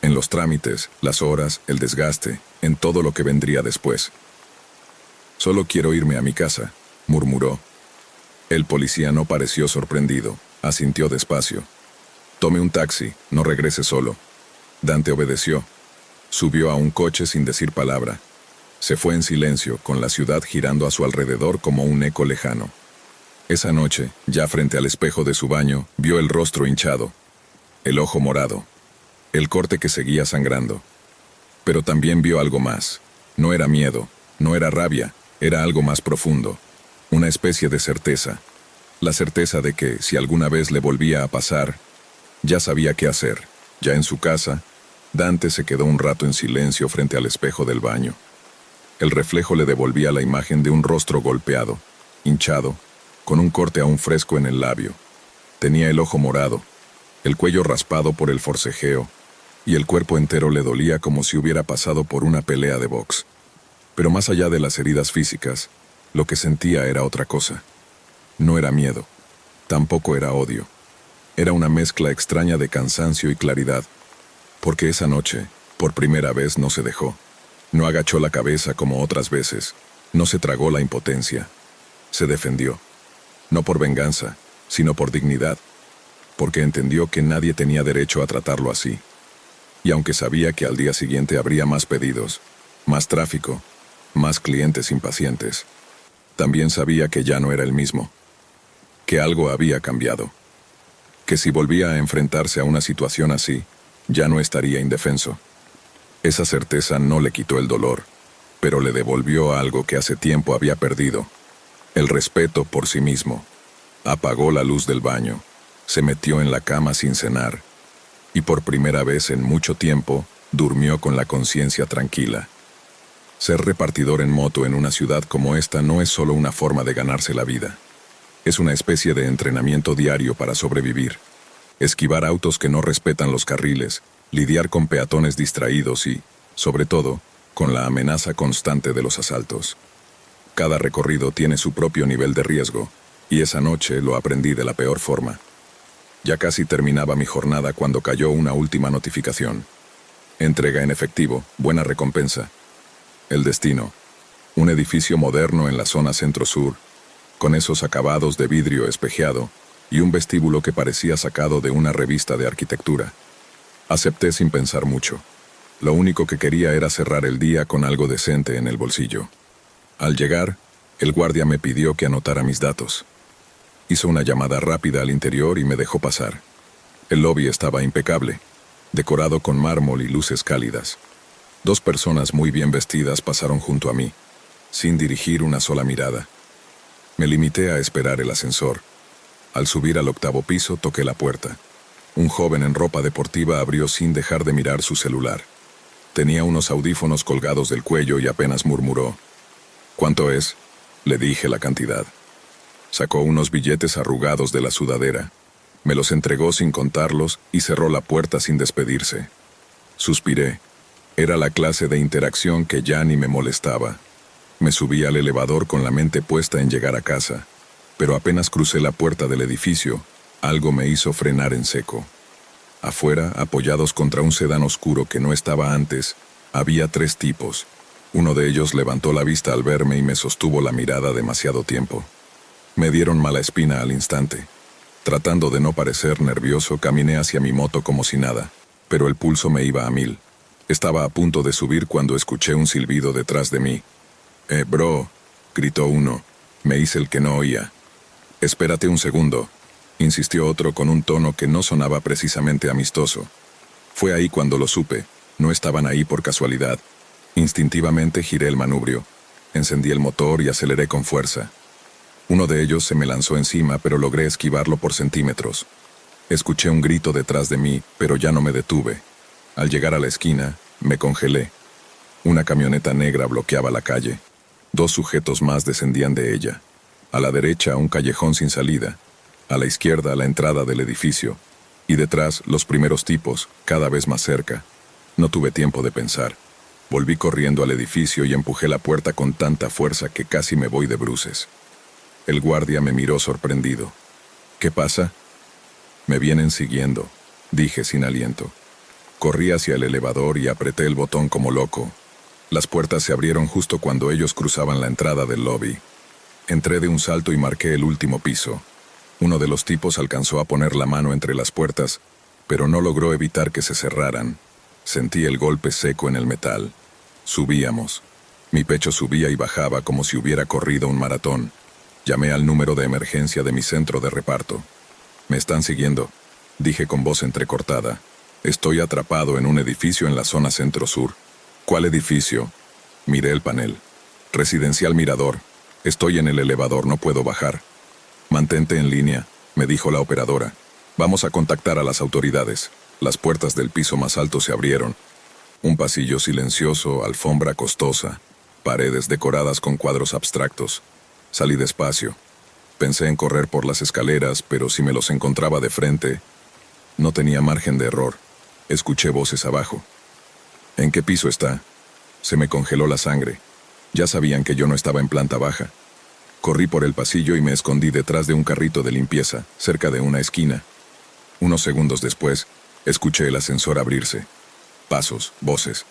En los trámites, las horas, el desgaste, en todo lo que vendría después. «Solo quiero irme a mi casa», murmuró. El policía no pareció sorprendido. Asintió despacio. Tome un taxi, no regrese solo. Dante obedeció. Subió a un coche sin decir palabra. Se fue en silencio, con la ciudad girando a su alrededor como un eco lejano. Esa noche, ya frente al espejo de su baño, vio el rostro hinchado, el ojo morado, el corte que seguía sangrando. Pero también vio algo más. No era miedo, no era rabia, era algo más profundo. Una especie de certeza. La certeza de que, si alguna vez le volvía a pasar, ya sabía qué hacer. Ya en su casa, Dante se quedó un rato en silencio frente al espejo del baño. El reflejo le devolvía la imagen de un rostro golpeado, hinchado, con un corte aún fresco en el labio. Tenía el ojo morado, el cuello raspado por el forcejeo, y el cuerpo entero le dolía como si hubiera pasado por una pelea de box. Pero más allá de las heridas físicas, lo que sentía era otra cosa. No era miedo, tampoco era odio. Era una mezcla extraña de cansancio y claridad, porque esa noche, por primera vez, no se dejó. No agachó la cabeza como otras veces, no se tragó la impotencia. Se defendió, no por venganza, sino por dignidad, porque entendió que nadie tenía derecho a tratarlo así. Y aunque sabía que al día siguiente habría más pedidos, más tráfico, más clientes impacientes, también sabía que ya no era el mismo, que algo había cambiado, que si volvía a enfrentarse a una situación así, ya no estaría indefenso. Esa certeza no le quitó el dolor, pero le devolvió algo que hace tiempo había perdido, el respeto por sí mismo. Apagó la luz del baño, se metió en la cama sin cenar, y por primera vez en mucho tiempo, durmió con la conciencia tranquila. Ser repartidor en moto en una ciudad como esta no es solo una forma de ganarse la vida. Es una especie de entrenamiento diario para sobrevivir. Esquivar autos que no respetan los carriles, lidiar con peatones distraídos y, sobre todo, con la amenaza constante de los asaltos. Cada recorrido tiene su propio nivel de riesgo, y esa noche lo aprendí de la peor forma. Ya casi terminaba mi jornada cuando cayó una última notificación. Entrega en efectivo, buena recompensa. El destino. Un edificio moderno en la zona centro-sur, con esos acabados de vidrio espejeado y un vestíbulo que parecía sacado de una revista de arquitectura. Acepté sin pensar mucho. Lo único que quería era cerrar el día con algo decente en el bolsillo. Al llegar, el guardia me pidió que anotara mis datos. Hizo una llamada rápida al interior y me dejó pasar. El lobby estaba impecable, decorado con mármol y luces cálidas. 2 personas muy bien vestidas pasaron junto a mí, sin dirigir una sola mirada. Me limité a esperar el ascensor. Al subir al 8º piso, toqué la puerta. Un joven en ropa deportiva abrió sin dejar de mirar su celular. Tenía unos audífonos colgados del cuello y apenas murmuró. «¿Cuánto es?», le dije la cantidad. Sacó unos billetes arrugados de la sudadera. Me los entregó sin contarlos y cerró la puerta sin despedirse. Suspiré. Era la clase de interacción que ya ni me molestaba. Me subí al elevador con la mente puesta en llegar a casa, pero apenas crucé la puerta del edificio, algo me hizo frenar en seco. Afuera, apoyados contra un sedán oscuro que no estaba antes, había 3 tipos. Uno de ellos levantó la vista al verme y me sostuvo la mirada demasiado tiempo. Me dieron mala espina al instante. Tratando de no parecer nervioso, caminé hacia mi moto como si nada, pero el pulso me iba a 1000. Estaba a punto de subir cuando escuché un silbido detrás de mí. Bro», gritó uno. Me hice el que no oía. «Espérate un segundo», insistió otro con un tono que no sonaba precisamente amistoso. Fue ahí cuando lo supe. No estaban ahí por casualidad. Instintivamente giré el manubrio. Encendí el motor y aceleré con fuerza. Uno de ellos se me lanzó encima, pero logré esquivarlo por centímetros. Escuché un grito detrás de mí, pero ya no me detuve. Al llegar a la esquina, me congelé. Una camioneta negra bloqueaba la calle. 2 sujetos más descendían de ella. A la derecha, un callejón sin salida. A la izquierda, la entrada del edificio. Y detrás, los primeros tipos, cada vez más cerca. No tuve tiempo de pensar. Volví corriendo al edificio y empujé la puerta con tanta fuerza que casi me voy de bruces. El guardia me miró sorprendido. «¿Qué pasa?» «Me vienen siguiendo», dije sin aliento. Corrí hacia el elevador y apreté el botón como loco. Las puertas se abrieron justo cuando ellos cruzaban la entrada del lobby. Entré de un salto y marqué el último piso. Uno de los tipos alcanzó a poner la mano entre las puertas, pero no logró evitar que se cerraran. Sentí el golpe seco en el metal. Subíamos. Mi pecho subía y bajaba como si hubiera corrido un maratón. Llamé al número de emergencia de mi centro de reparto. «Me están siguiendo», dije con voz entrecortada. «Estoy atrapado en un edificio en la zona centro-sur». «¿Cuál edificio?» Miré el panel. «Residencial Mirador. Estoy en el elevador, no puedo bajar». «Mantente en línea», me dijo la operadora. «Vamos a contactar a las autoridades». Las puertas del piso más alto se abrieron. Un pasillo silencioso, alfombra costosa, paredes decoradas con cuadros abstractos. Salí despacio. Pensé en correr por las escaleras, pero si me los encontraba de frente, no tenía margen de error. Escuché voces abajo. «¿En qué piso está?» Se me congeló la sangre. Ya sabían que yo no estaba en planta baja. Corrí por el pasillo y me escondí detrás de un carrito de limpieza, cerca de una esquina. Unos segundos después, escuché el ascensor abrirse. Pasos, voces.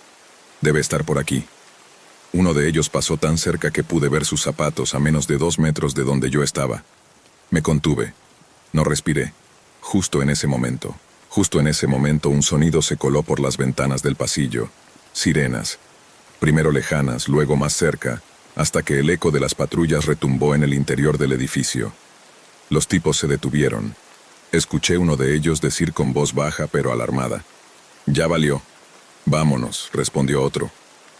«Debe estar por aquí». Uno de ellos pasó tan cerca que pude ver sus zapatos a menos de 2 metros de donde yo estaba. Me contuve. No respiré. Justo en ese momento, un sonido se coló por las ventanas del pasillo. Sirenas. Primero lejanas, luego más cerca, hasta que el eco de las patrullas retumbó en el interior del edificio. Los tipos se detuvieron. Escuché uno de ellos decir con voz baja pero alarmada: «Ya valió». «Vámonos», respondió otro.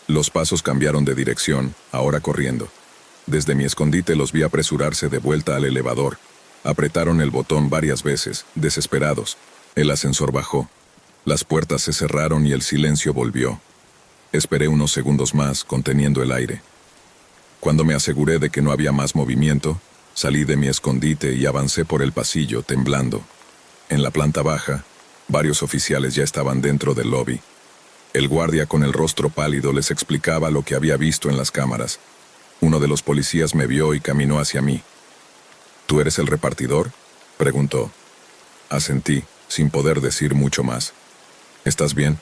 Los pasos cambiaron de dirección, ahora corriendo. Desde mi escondite los vi apresurarse de vuelta al elevador. Apretaron el botón varias veces, desesperados. El ascensor bajó. Las puertas se cerraron y el silencio volvió. Esperé unos segundos más, conteniendo el aire. Cuando me aseguré de que no había más movimiento, salí de mi escondite y avancé por el pasillo, temblando. En la planta baja, varios oficiales ya estaban dentro del lobby. El guardia con el rostro pálido les explicaba lo que había visto en las cámaras. Uno de los policías me vio y caminó hacia mí. «¿Tú eres el repartidor?», preguntó. Asentí, sin poder decir mucho más. «¿Estás bien?».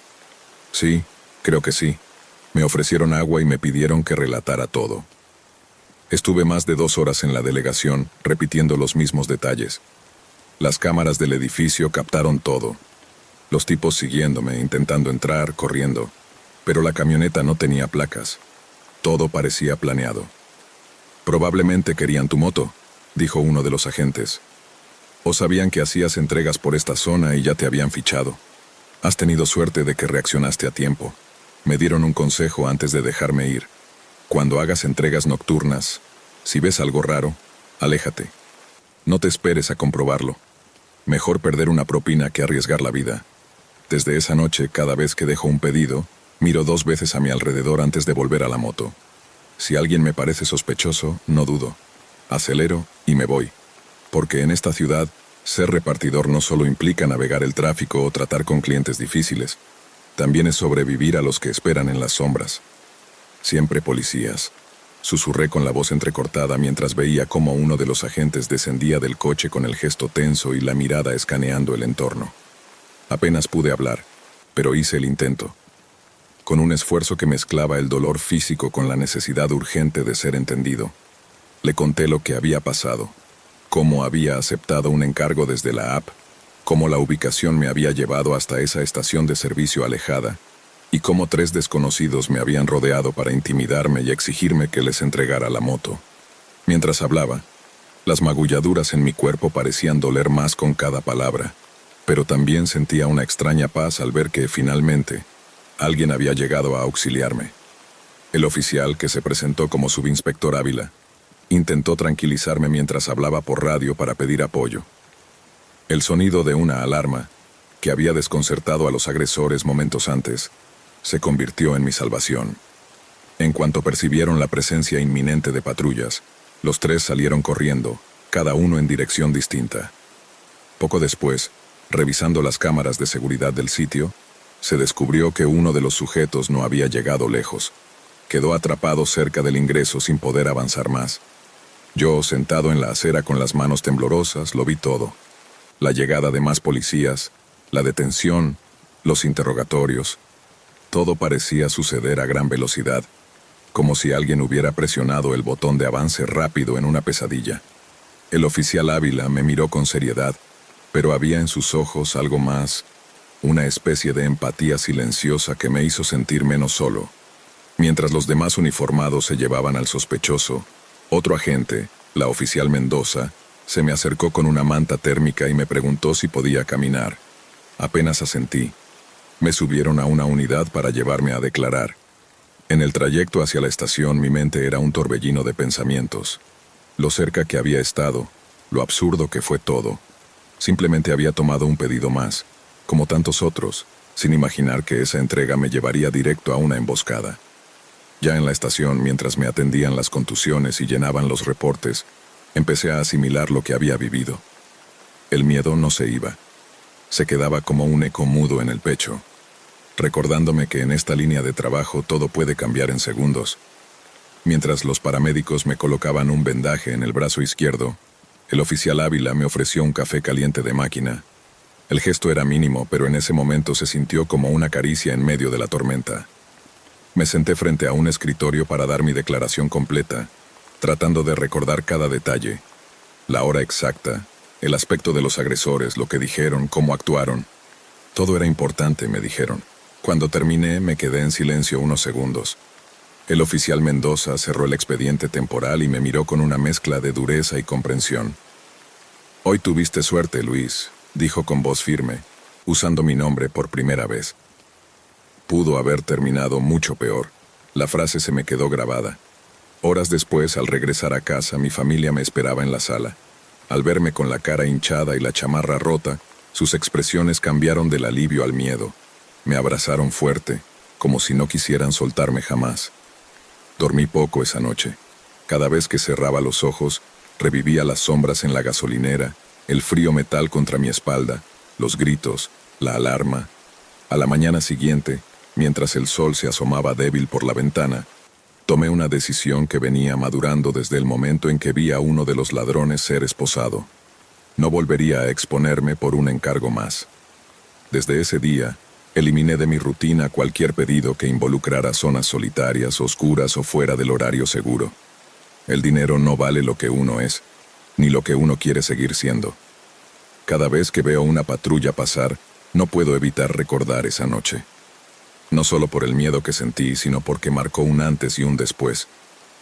«Sí, creo que sí». Me ofrecieron agua y me pidieron que relatara todo. Estuve más de 2 horas en la delegación, repitiendo los mismos detalles. Las cámaras del edificio captaron todo. Los tipos siguiéndome, intentando entrar, corriendo. Pero la camioneta no tenía placas. Todo parecía planeado. «Probablemente querían tu moto», dijo uno de los agentes. «O sabían que hacías entregas por esta zona y ya te habían fichado. Has tenido suerte de que reaccionaste a tiempo. Me dieron un consejo antes de dejarme ir. Cuando hagas entregas nocturnas, si ves algo raro, aléjate. No te esperes a comprobarlo. Mejor perder una propina que arriesgar la vida». Desde esa noche, cada vez que dejo un pedido, miro 2 veces a mi alrededor antes de volver a la moto. Si alguien me parece sospechoso, no dudo. Acelero y me voy. Porque en esta ciudad, ser repartidor no solo implica navegar el tráfico o tratar con clientes difíciles. También es sobrevivir a los que esperan en las sombras. «Siempre policías», susurré con la voz entrecortada mientras veía cómo uno de los agentes descendía del coche con el gesto tenso y la mirada escaneando el entorno. Apenas pude hablar, pero hice el intento. Con un esfuerzo que mezclaba el dolor físico con la necesidad urgente de ser entendido. Le conté lo que había pasado, cómo había aceptado un encargo desde la app, cómo la ubicación me había llevado hasta esa estación de servicio alejada, y cómo 3 desconocidos me habían rodeado para intimidarme y exigirme que les entregara la moto. Mientras hablaba, las magulladuras en mi cuerpo parecían doler más con cada palabra. Pero también sentía una extraña paz al ver que, finalmente, alguien había llegado a auxiliarme. El oficial, que se presentó como subinspector Ávila, intentó tranquilizarme mientras hablaba por radio para pedir apoyo. El sonido de una alarma, que había desconcertado a los agresores momentos antes, se convirtió en mi salvación. En cuanto percibieron la presencia inminente de patrullas, los 3 salieron corriendo, cada uno en dirección distinta. Poco después, revisando las cámaras de seguridad del sitio, se descubrió que uno de los sujetos no había llegado lejos. Quedó atrapado cerca del ingreso sin poder avanzar más. Yo, sentado en la acera con las manos temblorosas, lo vi todo. La llegada de más policías, la detención, los interrogatorios. Todo parecía suceder a gran velocidad, como si alguien hubiera presionado el botón de avance rápido en una pesadilla. El oficial Ávila me miró con seriedad, pero había en sus ojos algo más, una especie de empatía silenciosa que me hizo sentir menos solo. Mientras los demás uniformados se llevaban al sospechoso, otro agente, la oficial Mendoza, se me acercó con una manta térmica y me preguntó si podía caminar. Apenas asentí. Me subieron a una unidad para llevarme a declarar. En el trayecto hacia la estación mi mente era un torbellino de pensamientos. Lo cerca que había estado, lo absurdo que fue todo. Simplemente había tomado un pedido más, como tantos otros, sin imaginar que esa entrega me llevaría directo a una emboscada. Ya en la estación, mientras me atendían las contusiones y llenaban los reportes, empecé a asimilar lo que había vivido. El miedo no se iba. Se quedaba como un eco mudo en el pecho, recordándome que en esta línea de trabajo todo puede cambiar en segundos. Mientras los paramédicos me colocaban un vendaje en el brazo izquierdo, el oficial Ávila me ofreció un café caliente de máquina. El gesto era mínimo, pero en ese momento se sintió como una caricia en medio de la tormenta. Me senté frente a un escritorio para dar mi declaración completa, tratando de recordar cada detalle, la hora exacta, el aspecto de los agresores, lo que dijeron, cómo actuaron. Todo era importante, me dijeron. Cuando terminé, me quedé en silencio unos segundos. El oficial Mendoza cerró el expediente temporal y me miró con una mezcla de dureza y comprensión. «Hoy tuviste suerte, Luis», dijo con voz firme, usando mi nombre por primera vez. Pudo haber terminado mucho peor. La frase se me quedó grabada. Horas después, al regresar a casa, mi familia me esperaba en la sala. Al verme con la cara hinchada y la chamarra rota, sus expresiones cambiaron del alivio al miedo. Me abrazaron fuerte, como si no quisieran soltarme jamás. Dormí poco esa noche. Cada vez que cerraba los ojos, revivía las sombras en la gasolinera, el frío metal contra mi espalda, los gritos, la alarma. A la mañana siguiente, mientras el sol se asomaba débil por la ventana, tomé una decisión que venía madurando desde el momento en que vi a uno de los ladrones ser esposado. No volvería a exponerme por un encargo más. Desde ese día, eliminé de mi rutina cualquier pedido que involucrara zonas solitarias, oscuras o fuera del horario seguro. El dinero no vale lo que uno es, ni lo que uno quiere seguir siendo. Cada vez que veo una patrulla pasar, no puedo evitar recordar esa noche. No solo por el miedo que sentí, sino porque marcó un antes y un después.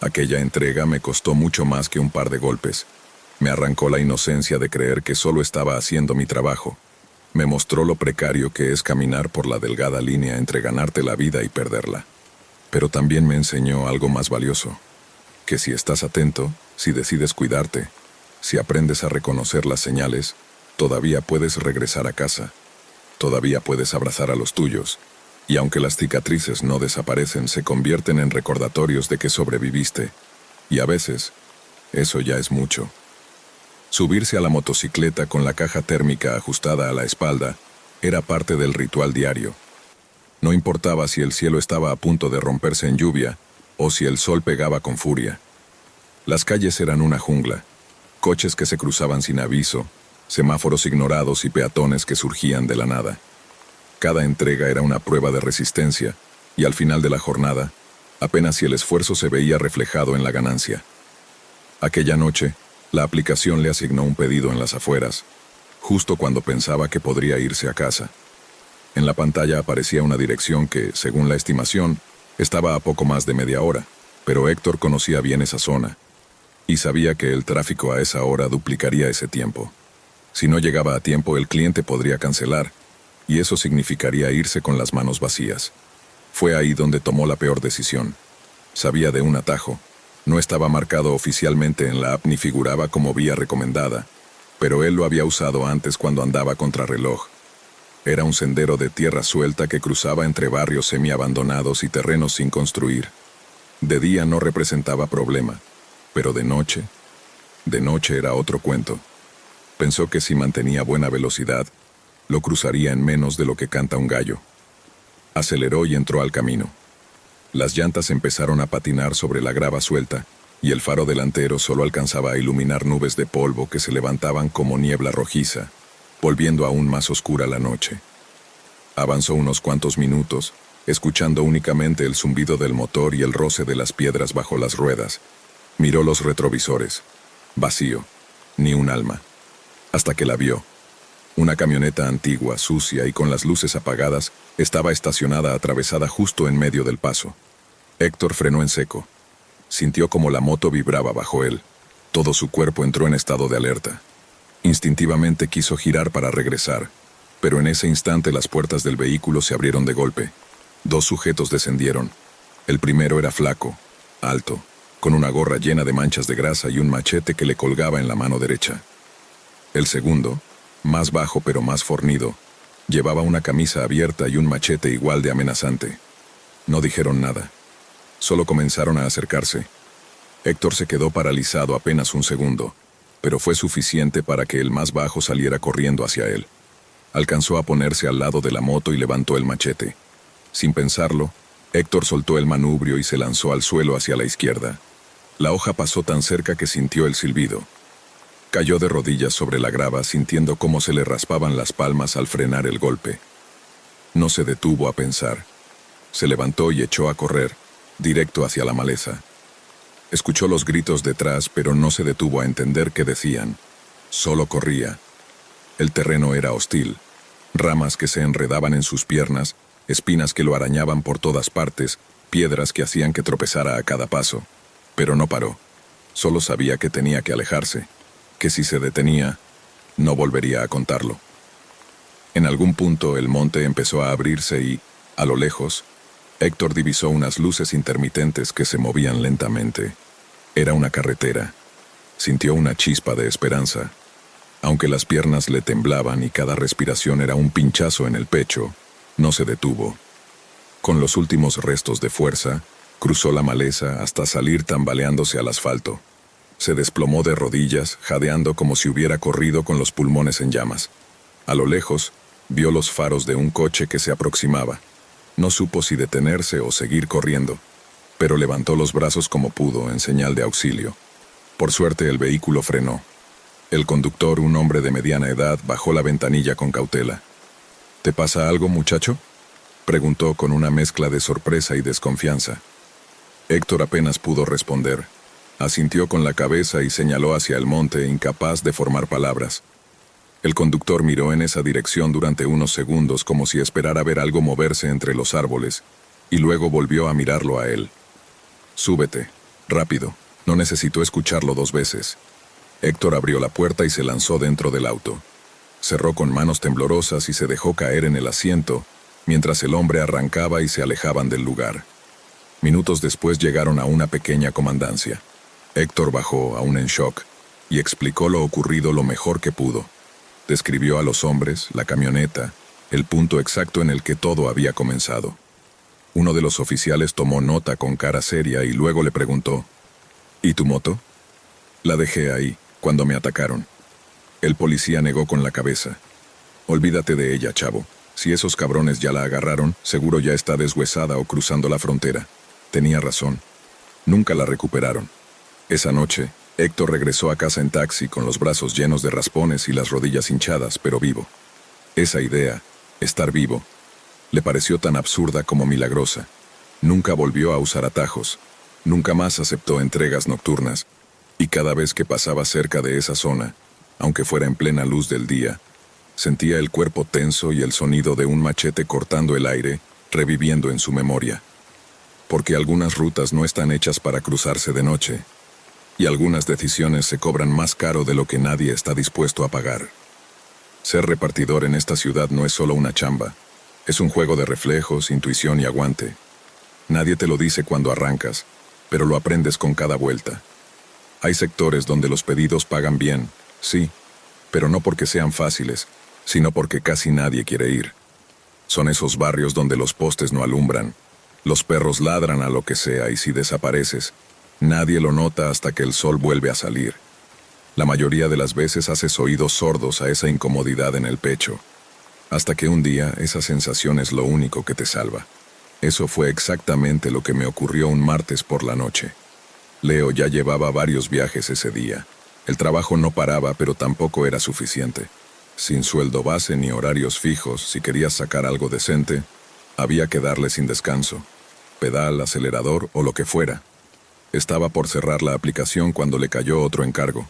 Aquella entrega me costó mucho más que un par de golpes. Me arrancó la inocencia de creer que solo estaba haciendo mi trabajo. Me mostró lo precario que es caminar por la delgada línea entre ganarte la vida y perderla. Pero también me enseñó algo más valioso, que si estás atento, si decides cuidarte, si aprendes a reconocer las señales, todavía puedes regresar a casa, todavía puedes abrazar a los tuyos, y aunque las cicatrices no desaparecen, se convierten en recordatorios de que sobreviviste, y a veces, eso ya es mucho. Subirse a la motocicleta con la caja térmica ajustada a la espalda era parte del ritual diario. No importaba si el cielo estaba a punto de romperse en lluvia o si el sol pegaba con furia. Las calles eran una jungla, coches que se cruzaban sin aviso, semáforos ignorados y peatones que surgían de la nada. Cada entrega era una prueba de resistencia, y al final de la jornada, apenas si el esfuerzo se veía reflejado en la ganancia. Aquella noche, la aplicación le asignó un pedido en las afueras, justo cuando pensaba que podría irse a casa. En la pantalla aparecía una dirección que, según la estimación, estaba a poco más de media hora, pero Héctor conocía bien esa zona, y sabía que el tráfico a esa hora duplicaría ese tiempo. Si no llegaba a tiempo, el cliente podría cancelar, y eso significaría irse con las manos vacías. Fue ahí donde tomó la peor decisión. Sabía de un atajo. No estaba marcado oficialmente en la app ni figuraba como vía recomendada, pero él lo había usado antes cuando andaba contrarreloj. Era un sendero de tierra suelta que cruzaba entre barrios semiabandonados y terrenos sin construir. De día no representaba problema, pero de noche era otro cuento. Pensó que si mantenía buena velocidad, lo cruzaría en menos de lo que canta un gallo. Aceleró y entró al camino. Las llantas empezaron a patinar sobre la grava suelta, y el faro delantero solo alcanzaba a iluminar nubes de polvo que se levantaban como niebla rojiza, volviendo aún más oscura la noche. Avanzó unos cuantos minutos, escuchando únicamente el zumbido del motor y el roce de las piedras bajo las ruedas. Miró los retrovisores. Vacío. Ni un alma. Hasta que la vio. Una camioneta antigua, sucia y con las luces apagadas, estaba estacionada atravesada justo en medio del paso. Héctor frenó en seco. Sintió como la moto vibraba bajo él. Todo su cuerpo entró en estado de alerta. Instintivamente quiso girar para regresar, pero en ese instante las puertas del vehículo se abrieron de golpe. Dos sujetos descendieron. El primero era flaco, alto, con una gorra llena de manchas de grasa y un machete que le colgaba en la mano derecha. El segundo, más bajo pero más fornido, llevaba una camisa abierta y un machete igual de amenazante. No dijeron nada. Solo comenzaron a acercarse. Héctor se quedó paralizado apenas un segundo, pero fue suficiente para que el más bajo saliera corriendo hacia él. Alcanzó a ponerse al lado de la moto y levantó el machete. Sin pensarlo, Héctor soltó el manubrio y se lanzó al suelo hacia la izquierda. La hoja pasó tan cerca que sintió el silbido. Cayó de rodillas sobre la grava sintiendo cómo se le raspaban las palmas al frenar el golpe. No se detuvo a pensar. Se levantó y echó a correr, directo hacia la maleza. Escuchó los gritos detrás, pero no se detuvo a entender qué decían. Solo corría. El terreno era hostil. Ramas que se enredaban en sus piernas, espinas que lo arañaban por todas partes, piedras que hacían que tropezara a cada paso. Pero no paró. Solo sabía que tenía que alejarse, que si se detenía, no volvería a contarlo. En algún punto el monte empezó a abrirse y, a lo lejos, Héctor divisó unas luces intermitentes que se movían lentamente. Era una carretera. Sintió una chispa de esperanza. Aunque las piernas le temblaban y cada respiración era un pinchazo en el pecho, no se detuvo. Con los últimos restos de fuerza, cruzó la maleza hasta salir tambaleándose al asfalto. Se desplomó de rodillas, jadeando como si hubiera corrido con los pulmones en llamas. A lo lejos, vio los faros de un coche que se aproximaba. No supo si detenerse o seguir corriendo, pero levantó los brazos como pudo en señal de auxilio. Por suerte el vehículo frenó. El conductor, un hombre de mediana edad, bajó la ventanilla con cautela. ¿Te pasa algo, muchacho?, preguntó con una mezcla de sorpresa y desconfianza. Héctor apenas pudo responder. Asintió con la cabeza y señaló hacia el monte, incapaz de formar palabras. El conductor miró en esa dirección durante unos segundos como si esperara ver algo moverse entre los árboles, y luego volvió a mirarlo a él. «Súbete, rápido, no necesito escucharlo dos veces». Héctor abrió la puerta y se lanzó dentro del auto. Cerró con manos temblorosas y se dejó caer en el asiento, mientras el hombre arrancaba y se alejaban del lugar. Minutos después llegaron a una pequeña comandancia. Héctor bajó, aún en shock, y explicó lo ocurrido lo mejor que pudo. Describió a los hombres, la camioneta, el punto exacto en el que todo había comenzado. Uno de los oficiales tomó nota con cara seria y luego le preguntó: ¿Y tu moto? La dejé ahí, cuando me atacaron. El policía negó con la cabeza. Olvídate de ella, chavo. Si esos cabrones ya la agarraron, seguro ya está deshuesada o cruzando la frontera. Tenía razón. Nunca la recuperaron. Esa noche, Héctor regresó a casa en taxi con los brazos llenos de raspones y las rodillas hinchadas, pero vivo. Esa idea, estar vivo, le pareció tan absurda como milagrosa. Nunca volvió a usar atajos, nunca más aceptó entregas nocturnas, y cada vez que pasaba cerca de esa zona, aunque fuera en plena luz del día, sentía el cuerpo tenso y el sonido de un machete cortando el aire, reviviendo en su memoria. Porque algunas rutas no están hechas para cruzarse de noche, y algunas decisiones se cobran más caro de lo que nadie está dispuesto a pagar. Ser repartidor en esta ciudad no es solo una chamba, es un juego de reflejos, intuición y aguante. Nadie te lo dice cuando arrancas, pero lo aprendes con cada vuelta. Hay sectores donde los pedidos pagan bien, sí, pero no porque sean fáciles, sino porque casi nadie quiere ir. Son esos barrios donde los postes no alumbran, los perros ladran a lo que sea y si desapareces, nadie lo nota hasta que el sol vuelve a salir. La mayoría de las veces haces oídos sordos a esa incomodidad en el pecho, hasta que un día esa sensación es lo único que te salva. Eso fue exactamente lo que me ocurrió un martes por la noche. Leo ya llevaba varios viajes ese día. El trabajo no paraba, pero tampoco era suficiente. Sin sueldo base ni horarios fijos, si querías sacar algo decente, había que darle sin descanso. Pedal, acelerador o lo que fuera. Estaba por cerrar la aplicación cuando le cayó otro encargo.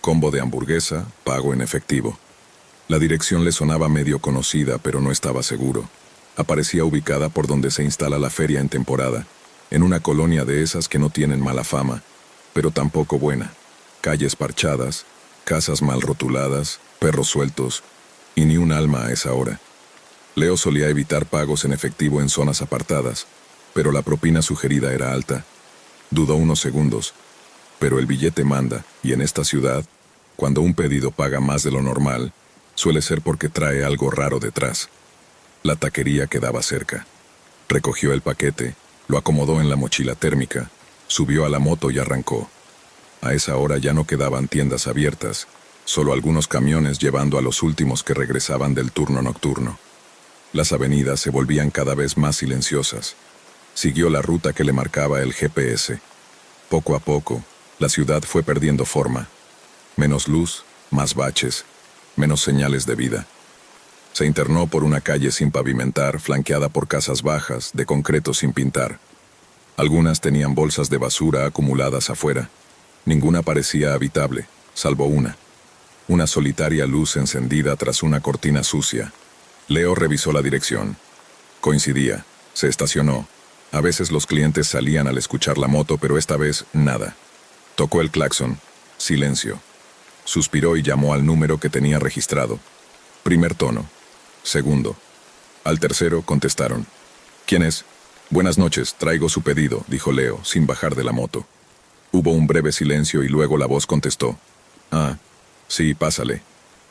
Combo de hamburguesa, pago en efectivo. La dirección le sonaba medio conocida, pero no estaba seguro. Aparecía ubicada por donde se instala la feria en temporada, en una colonia de esas que no tienen mala fama, pero tampoco buena. Calles parchadas, casas mal rotuladas, perros sueltos, y ni un alma a esa hora. Leo solía evitar pagos en efectivo en zonas apartadas, pero la propina sugerida era alta. Dudó unos segundos, pero el billete manda, y en esta ciudad, cuando un pedido paga más de lo normal, suele ser porque trae algo raro detrás. La taquería quedaba cerca. Recogió el paquete, lo acomodó en la mochila térmica, subió a la moto y arrancó. A esa hora ya no quedaban tiendas abiertas, solo algunos camiones llevando a los últimos que regresaban del turno nocturno. Las avenidas se volvían cada vez más silenciosas. Siguió la ruta que le marcaba el GPS. Poco a poco, la ciudad fue perdiendo forma. Menos luz, más baches, menos señales de vida. Se internó por una calle sin pavimentar, flanqueada por casas bajas, de concreto sin pintar. Algunas tenían bolsas de basura acumuladas afuera. Ninguna parecía habitable, salvo una. Una solitaria luz encendida tras una cortina sucia. Leo revisó la dirección. Coincidía. Se estacionó. A veces los clientes salían al escuchar la moto, pero esta vez nada. Tocó el claxon. Silencio. Suspiró y llamó al número que tenía registrado. Primer tono. Segundo. Al tercero contestaron. ¿Quién es? Buenas noches, traigo su pedido, dijo Leo, sin bajar de la moto. Hubo un breve silencio y luego la voz contestó. Ah, sí, pásale.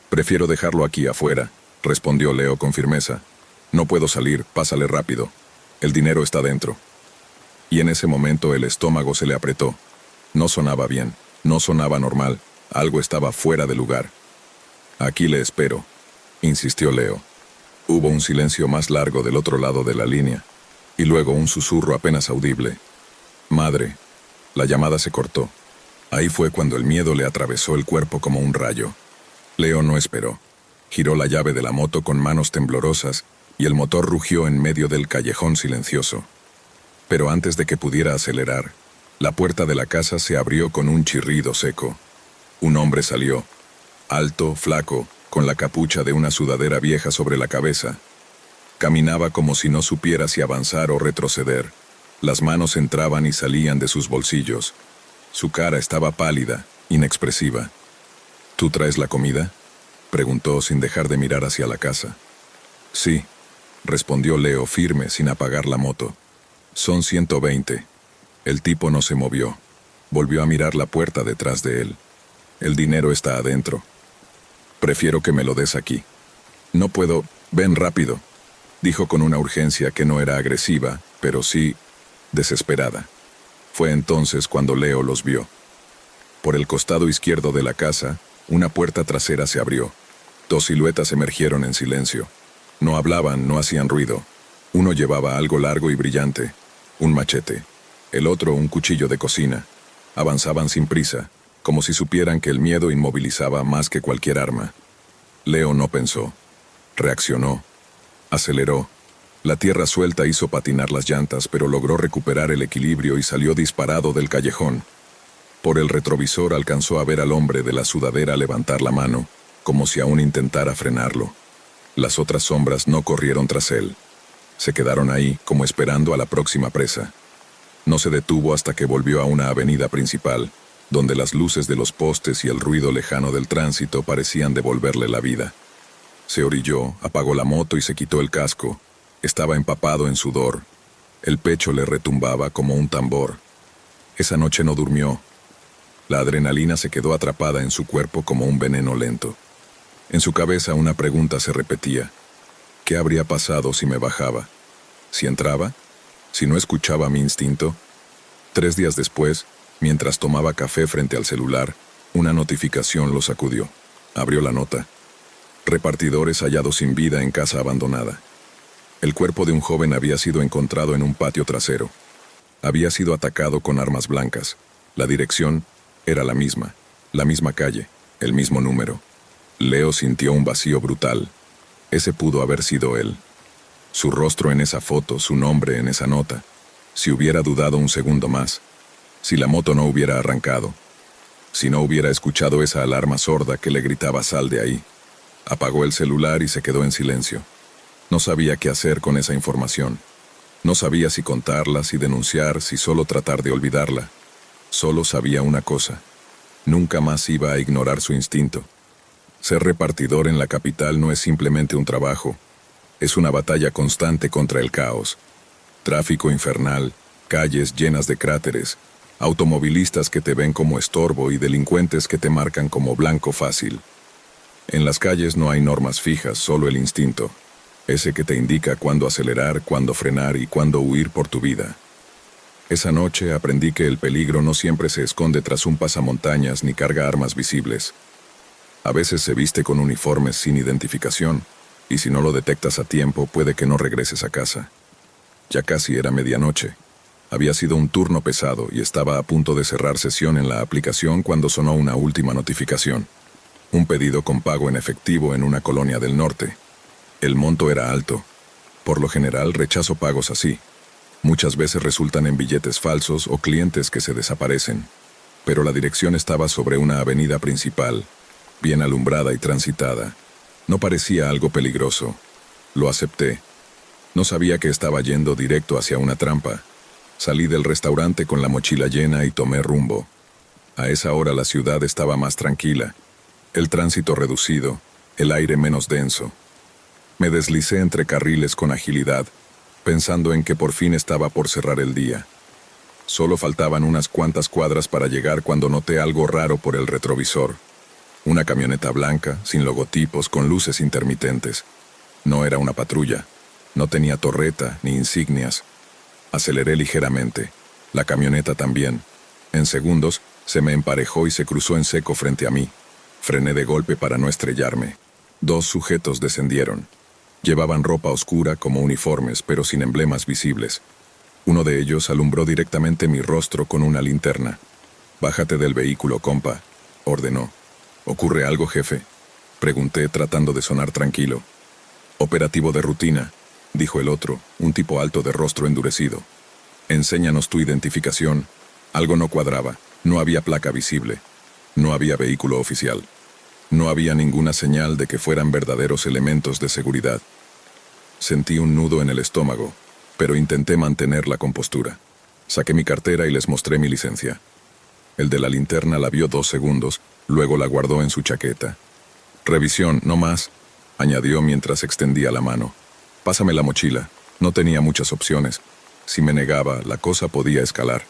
Prefiero dejarlo aquí afuera, respondió Leo con firmeza. No puedo salir, pásale rápido. El dinero está dentro. Y en ese momento el estómago se le apretó. No sonaba bien, no sonaba normal, algo estaba fuera de lugar. Aquí le espero, insistió Leo. Hubo un silencio más largo del otro lado de la línea, y luego un susurro apenas audible. Madre. La llamada se cortó. Ahí fue cuando el miedo le atravesó el cuerpo como un rayo. Leo no esperó. Giró la llave de la moto con manos temblorosas y el motor rugió en medio del callejón silencioso. Pero antes de que pudiera acelerar, la puerta de la casa se abrió con un chirrido seco. Un hombre salió, alto, flaco, con la capucha de una sudadera vieja sobre la cabeza. Caminaba como si no supiera si avanzar o retroceder. Las manos entraban y salían de sus bolsillos. Su cara estaba pálida, inexpresiva. ¿Tú traes la comida?, preguntó sin dejar de mirar hacia la casa. Sí, respondió Leo firme sin apagar la moto. Son 120. El tipo no se movió. Volvió a mirar la puerta detrás de él. El dinero está adentro. Prefiero que me lo des aquí. No puedo, ven rápido, dijo con una urgencia que no era agresiva, pero sí desesperada. Fue entonces cuando Leo los vio. Por el costado izquierdo de la casa, una puerta trasera se abrió. Dos siluetas emergieron en silencio. No hablaban, no hacían ruido. Uno llevaba algo largo y brillante, un machete. El otro un cuchillo de cocina. Avanzaban sin prisa, como si supieran que el miedo inmovilizaba más que cualquier arma. Leo no pensó. Reaccionó. Aceleró. La tierra suelta hizo patinar las llantas, pero logró recuperar el equilibrio y salió disparado del callejón. Por el retrovisor alcanzó a ver al hombre de la sudadera levantar la mano, como si aún intentara frenarlo. Las otras sombras no corrieron tras él. Se quedaron ahí, como esperando a la próxima presa. No se detuvo hasta que volvió a una avenida principal, donde las luces de los postes y el ruido lejano del tránsito parecían devolverle la vida. Se orilló, apagó la moto y se quitó el casco. Estaba empapado en sudor. El pecho le retumbaba como un tambor. Esa noche no durmió. La adrenalina se quedó atrapada en su cuerpo como un veneno lento. En su cabeza una pregunta se repetía. ¿Qué habría pasado si me bajaba? ¿Si entraba? ¿Si no escuchaba mi instinto? 3 días después, mientras tomaba café frente al celular, una notificación lo sacudió. Abrió la nota. Repartidores hallados sin vida en casa abandonada. El cuerpo de un joven había sido encontrado en un patio trasero. Había sido atacado con armas blancas. La dirección era la misma calle, el mismo número. Leo sintió un vacío brutal. Ese pudo haber sido él. Su rostro en esa foto, su nombre en esa nota. Si hubiera dudado un segundo más. Si la moto no hubiera arrancado. Si no hubiera escuchado esa alarma sorda que le gritaba «sal de ahí». Apagó el celular y se quedó en silencio. No sabía qué hacer con esa información. No sabía si contarla, si denunciar, si solo tratar de olvidarla. Solo sabía una cosa. Nunca más iba a ignorar su instinto. Ser repartidor en la capital no es simplemente un trabajo. Es una batalla constante contra el caos. Tráfico infernal, calles llenas de cráteres, automovilistas que te ven como estorbo y delincuentes que te marcan como blanco fácil. En las calles no hay normas fijas, solo el instinto. Ese que te indica cuándo acelerar, cuándo frenar y cuándo huir por tu vida. Esa noche aprendí que el peligro no siempre se esconde tras un pasamontañas ni carga armas visibles. A veces se viste con uniformes sin identificación, y si no lo detectas a tiempo puede que no regreses a casa. Ya casi era medianoche. Había sido un turno pesado y estaba a punto de cerrar sesión en la aplicación cuando sonó una última notificación. Un pedido con pago en efectivo en una colonia del norte. El monto era alto. Por lo general rechazo pagos así. Muchas veces resultan en billetes falsos o clientes que se desaparecen. Pero la dirección estaba sobre una avenida principal, bien alumbrada y transitada. No parecía algo peligroso. Lo acepté. No sabía que estaba yendo directo hacia una trampa. Salí del restaurante con la mochila llena y tomé rumbo. A esa hora la ciudad estaba más tranquila. El tránsito reducido, el aire menos denso. Me deslicé entre carriles con agilidad, pensando en que por fin estaba por cerrar el día. Solo faltaban unas cuantas cuadras para llegar cuando noté algo raro por el retrovisor. Una camioneta blanca, sin logotipos, con luces intermitentes. No era una patrulla. No tenía torreta ni insignias. Aceleré ligeramente. La camioneta también. En segundos, se me emparejó y se cruzó en seco frente a mí. Frené de golpe para no estrellarme. 2 sujetos descendieron. Llevaban ropa oscura como uniformes, pero sin emblemas visibles. Uno de ellos alumbró directamente mi rostro con una linterna. «Bájate del vehículo, compa», ordenó. «¿Ocurre algo, jefe?», pregunté tratando de sonar tranquilo. «Operativo de rutina», dijo el otro, un tipo alto de rostro endurecido. «Enséñanos tu identificación». Algo no cuadraba. No había placa visible. No había vehículo oficial. No había ninguna señal de que fueran verdaderos elementos de seguridad. Sentí un nudo en el estómago, pero intenté mantener la compostura. Saqué mi cartera y les mostré mi licencia. El de la linterna la vio 2 segundos, luego la guardó en su chaqueta. «Revisión, no más», añadió mientras extendía la mano. «Pásame la mochila». No tenía muchas opciones. Si me negaba, la cosa podía escalar.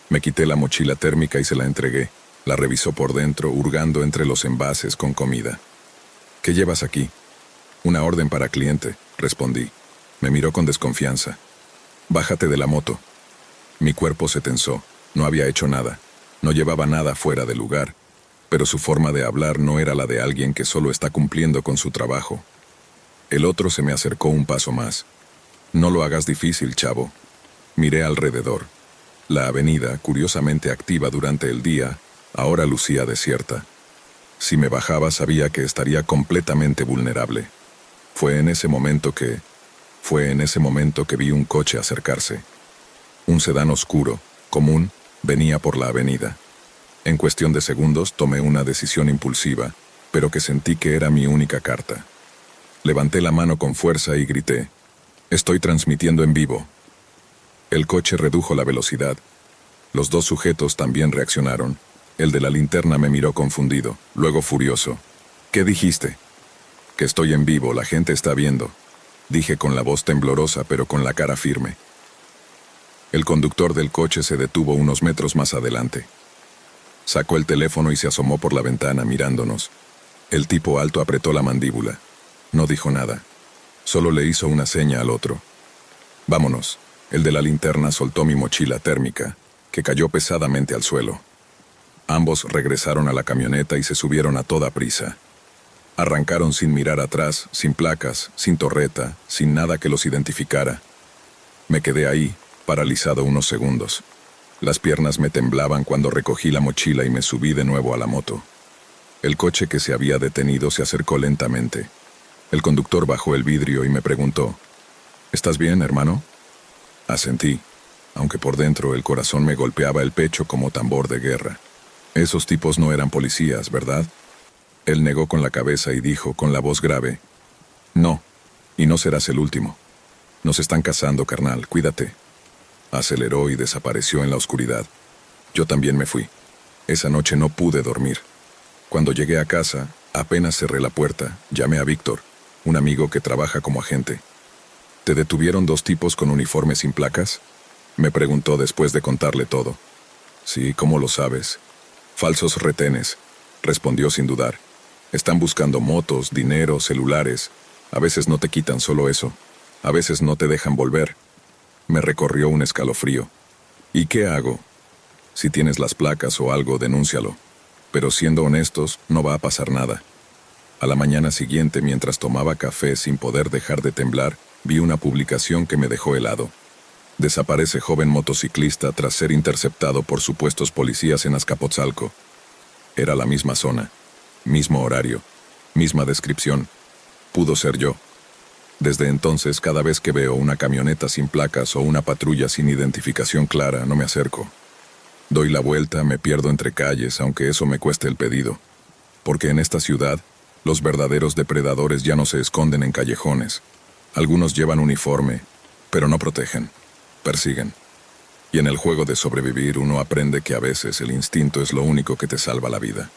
Me quité la mochila térmica y se la entregué. La revisó por dentro, hurgando entre los envases con comida. «¿Qué llevas aquí?» «Una orden para cliente», respondí. Me miró con desconfianza. «Bájate de la moto». Mi cuerpo se tensó. No había hecho nada. No llevaba nada fuera de lugar. Pero su forma de hablar no era la de alguien que solo está cumpliendo con su trabajo. El otro se me acercó un paso más. «No lo hagas difícil, chavo». Miré alrededor. La avenida, curiosamente activa durante el día, ahora lucía desierta. Si me bajaba sabía que estaría completamente vulnerable. Fue en ese momento que vi un coche acercarse. Un sedán oscuro, común, venía por la avenida. En cuestión de segundos tomé una decisión impulsiva, pero que sentí que era mi única carta. Levanté la mano con fuerza y grité: «Estoy transmitiendo en vivo». El coche redujo la velocidad. Los 2 sujetos también reaccionaron. El de la linterna me miró confundido, luego furioso. «¿Qué dijiste?» «Que estoy en vivo, la gente está viendo», dije con la voz temblorosa pero con la cara firme. El conductor del coche se detuvo unos metros más adelante. Sacó el teléfono y se asomó por la ventana mirándonos. El tipo alto apretó la mandíbula. No dijo nada. Solo le hizo una seña al otro. «Vámonos». El de la linterna soltó mi mochila térmica, que cayó pesadamente al suelo. Ambos regresaron a la camioneta y se subieron a toda prisa. Arrancaron sin mirar atrás, sin placas, sin torreta, sin nada que los identificara. Me quedé ahí, paralizado unos segundos. Las piernas me temblaban cuando recogí la mochila y me subí de nuevo a la moto. El coche que se había detenido se acercó lentamente. El conductor bajó el vidrio y me preguntó: «¿Estás bien, hermano?» Asentí, aunque por dentro el corazón me golpeaba el pecho como tambor de guerra. Esos tipos no eran policías, ¿verdad? Él negó con la cabeza y dijo con la voz grave, «No, y no serás el último. Nos están cazando, carnal, cuídate». Aceleró y desapareció en la oscuridad. Yo también me fui. Esa noche no pude dormir. Cuando llegué a casa, apenas cerré la puerta, llamé a Víctor, un amigo que trabaja como agente. «¿Te detuvieron dos tipos con uniformes sin placas?», me preguntó después de contarle todo. «Sí, ¿cómo lo sabes?». «Falsos retenes», respondió sin dudar. «Están buscando motos, dinero, celulares. A veces no te quitan solo eso. A veces no te dejan volver». Me recorrió un escalofrío. «¿Y qué hago?». «Si tienes las placas o algo, denúncialo. Pero siendo honestos, no va a pasar nada». A la mañana siguiente, mientras tomaba café sin poder dejar de temblar, vi una publicación que me dejó helado. Desaparece joven motociclista tras ser interceptado por supuestos policías en Azcapotzalco. Era la misma zona, mismo horario, misma descripción. Pudo ser yo. Desde entonces, cada vez que veo una camioneta sin placas o una patrulla sin identificación clara, no me acerco. Doy la vuelta, me pierdo entre calles, aunque eso me cueste el pedido. Porque en esta ciudad, los verdaderos depredadores ya no se esconden en callejones. Algunos llevan uniforme, pero no protegen, persiguen. Y en el juego de sobrevivir uno aprende que a veces el instinto es lo único que te salva la vida.